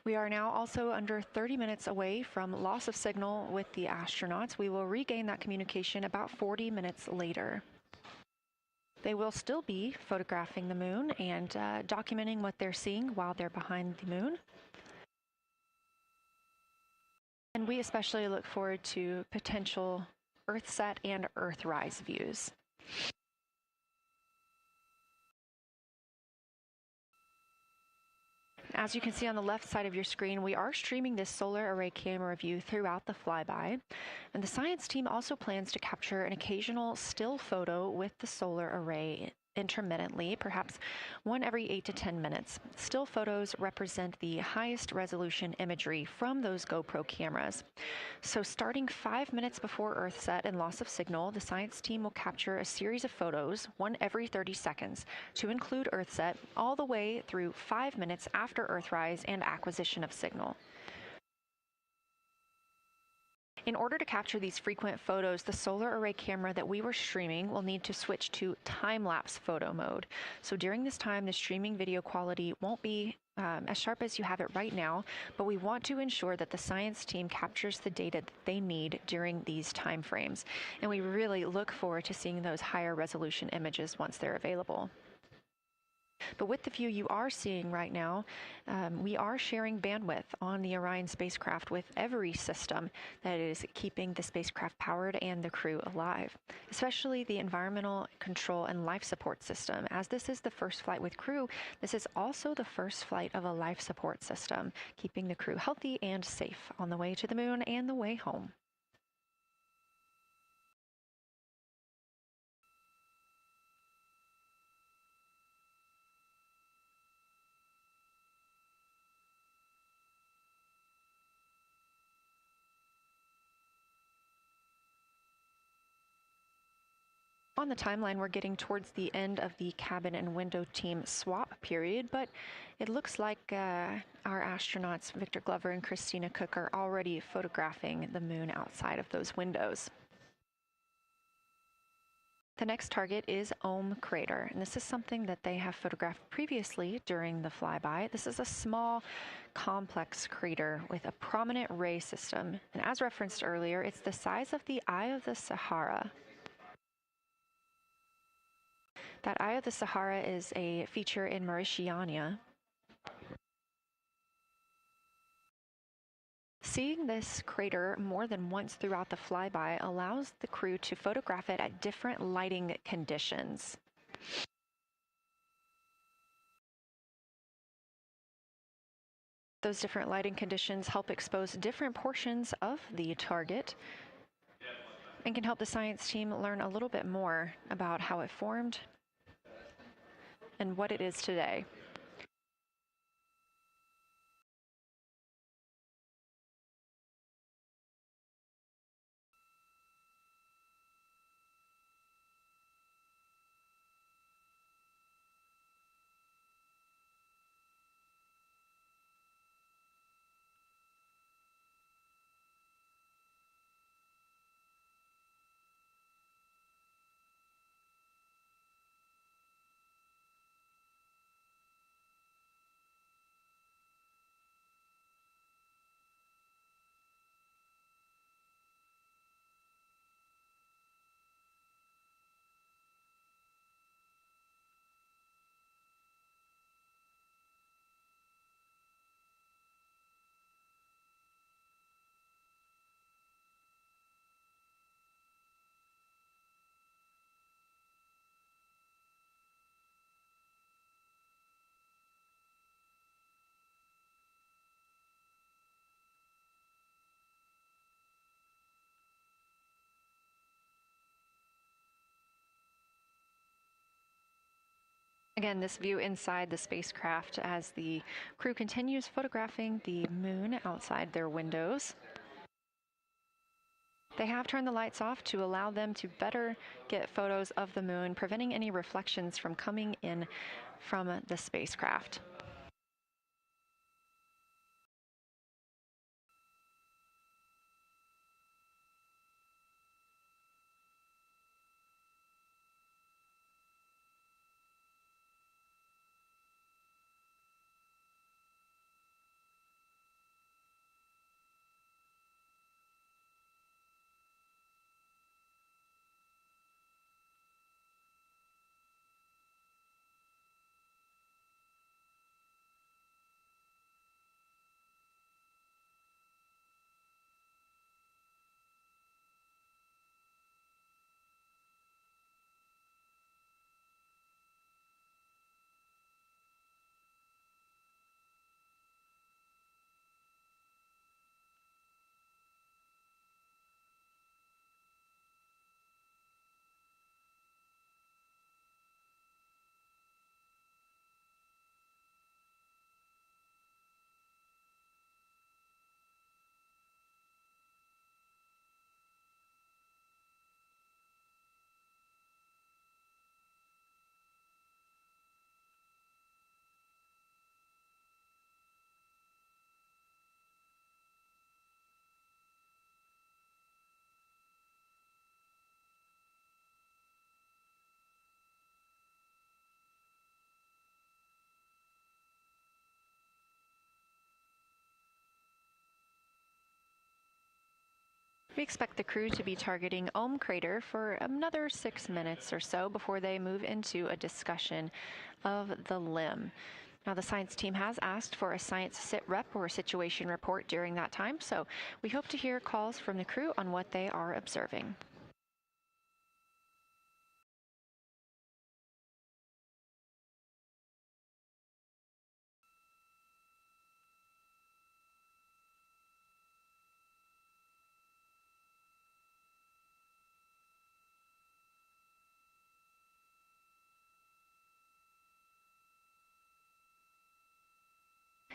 We are now also under 30 minutes away from loss of signal with the astronauts. We will regain that communication about 40 minutes later. They will still be photographing the moon and documenting what they're seeing while they're behind the moon. And we especially look forward to potential Earthset and Earthrise views. As you can see on the left side of your screen, we are streaming this solar array camera view throughout the flyby. And the science team also plans to capture an occasional still photo with the solar array intermittently, perhaps one every 8 to 10 minutes. Still photos represent the highest resolution imagery from those GoPro cameras. So starting 5 minutes before Earthset and loss of signal, the science team will capture a series of photos, one every 30 seconds, to include Earthset, all the way through 5 minutes after Earthrise and acquisition of signal. In order to capture these frequent photos, the solar array camera that we were streaming will need to switch to time-lapse photo mode. So during this time, the streaming video quality won't be as sharp as you have it right now, but we want to ensure that the science team captures the data that they need during these time frames. And we really look forward to seeing those higher resolution images once they're available. But with the view you are seeing right now, we are sharing bandwidth on the Orion spacecraft with every system that is keeping the spacecraft powered and the crew alive, especially the environmental control and life support system. As this is the first flight with crew, this is also the first flight of a life support system, keeping the crew healthy and safe on the way to the moon and the way home. On the timeline, we're getting towards the end of the cabin and window team swap period, but it looks like our astronauts, Victor Glover and Christina Cook, are already photographing the moon outside of those windows. The next target is Ohm Crater, and this is something that they have photographed previously during the flyby. This is a small, complex crater with a prominent ray system, and as referenced earlier, it's the size of the Eye of the Sahara. That Eye of the Sahara is a feature in Mauritania. Seeing this crater more than once throughout the flyby allows the crew to photograph it at different lighting conditions. Those different lighting conditions help expose different portions of the target and can help the science team learn a little bit more about how it formed and what it is today. Again, this view inside the spacecraft as the crew continues photographing the moon outside their windows. They have turned the lights off to allow them to better get photos of the moon, preventing any reflections from coming in from the spacecraft. We expect the crew to be targeting Ohm crater for another 6 minutes or so before they move into a discussion of the limb. Now, the science team has asked for a science sit rep or situation report during that time, so we hope to hear calls from the crew on what they are observing.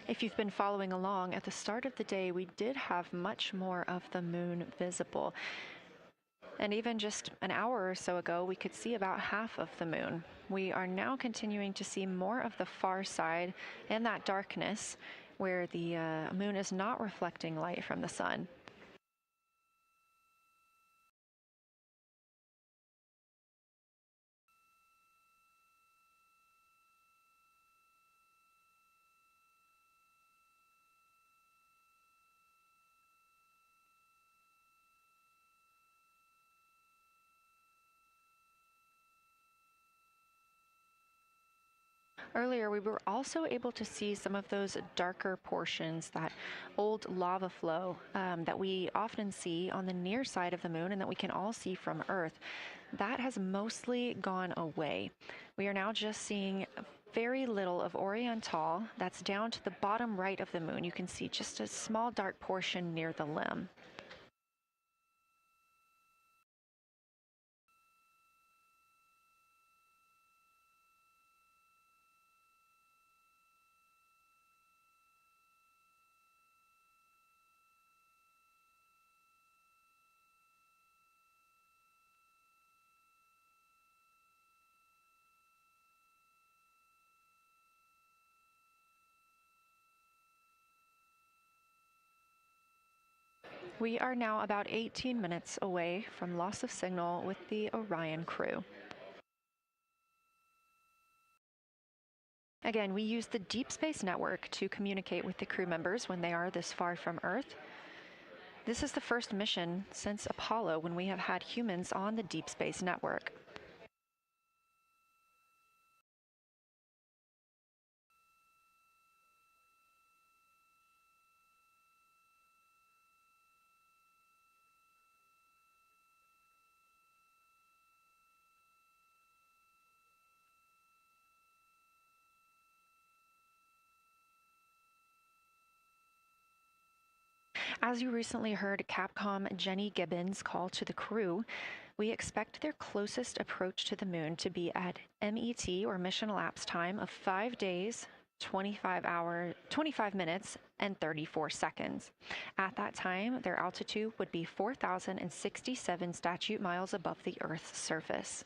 If you've been following along, at the start of the day, we did have much more of the moon visible. And even just an hour or so ago, we could see about half of the moon. We are now continuing to see more of the far side and that darkness where the moon is not reflecting light from the sun. Earlier, we were also able to see some of those darker portions, that old lava flow that we often see on the near side of the moon and that we can all see from Earth. That has mostly gone away. We are now just seeing very little of Oriental. That's down to the bottom right of the moon. You can see just a small dark portion near the limb. We are now about 18 minutes away from loss of signal with the Orion crew. Again, we use the Deep Space Network to communicate with the crew members when they are this far from Earth. This is the first mission since Apollo when we have had humans on the Deep Space Network. As you recently heard Capcom Jenny Gibbons call to the crew, We expect their closest approach to the moon to be at MET, or mission elapsed time, of 5 days, 25 minutes, and 34 seconds. At that time, their altitude would be 4,067 statute miles above the Earth's surface.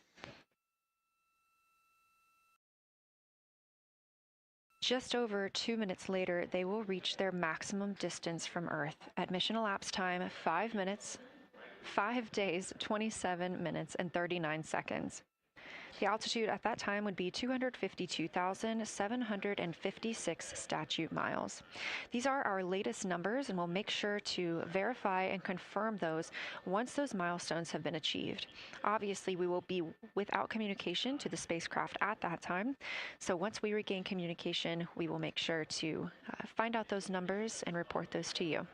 Just over 2 minutes later, they will reach their maximum distance from Earth at mission elapsed time 5 minutes, 5 days, 27 minutes, and 39 seconds. The altitude at that time would be 252,756 statute miles. These are our latest numbers, and we'll make sure to verify and confirm those once those milestones have been achieved. Obviously, we will be without communication to the spacecraft at that time, so once we regain communication, we will make sure to find out those numbers and report those to you.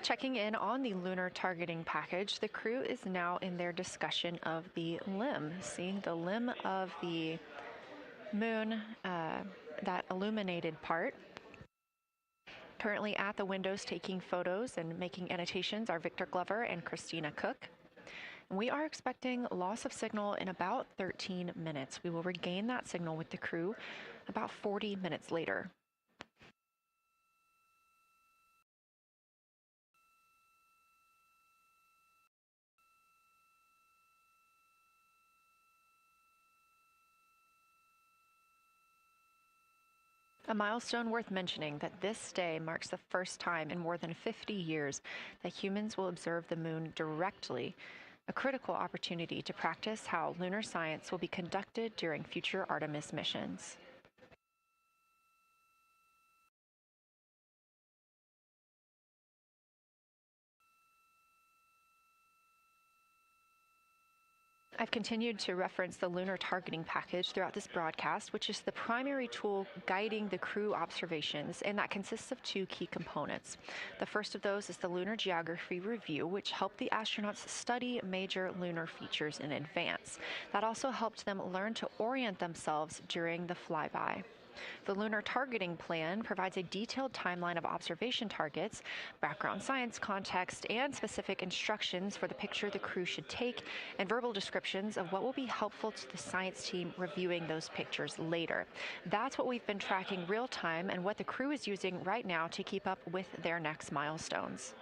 Checking in on the lunar targeting package, the crew is now in their discussion of the limb, seeing the limb of the moon, that illuminated part. Currently at the windows taking photos and making annotations are Victor Glover and Christina Cook. We are expecting loss of signal in about 13 minutes. We will regain that signal with the crew about 40 minutes later. A milestone worth mentioning that this day marks the first time in more than 50 years that humans will observe the moon directly, a critical opportunity to practice how lunar science will be conducted during future Artemis missions. I've continued to reference the lunar targeting package throughout this broadcast, which is the primary tool guiding the crew observations, and that consists of two key components. The first of those is the Lunar Geography Review, which helped the astronauts study major lunar features in advance. That also helped them learn to orient themselves during the flyby. The Lunar Targeting Plan provides a detailed timeline of observation targets, background science context, and specific instructions for the picture the crew should take, and verbal descriptions of what will be helpful to the science team reviewing those pictures later. That's what we've been tracking real time and what the crew is using right now to keep up with their next milestones.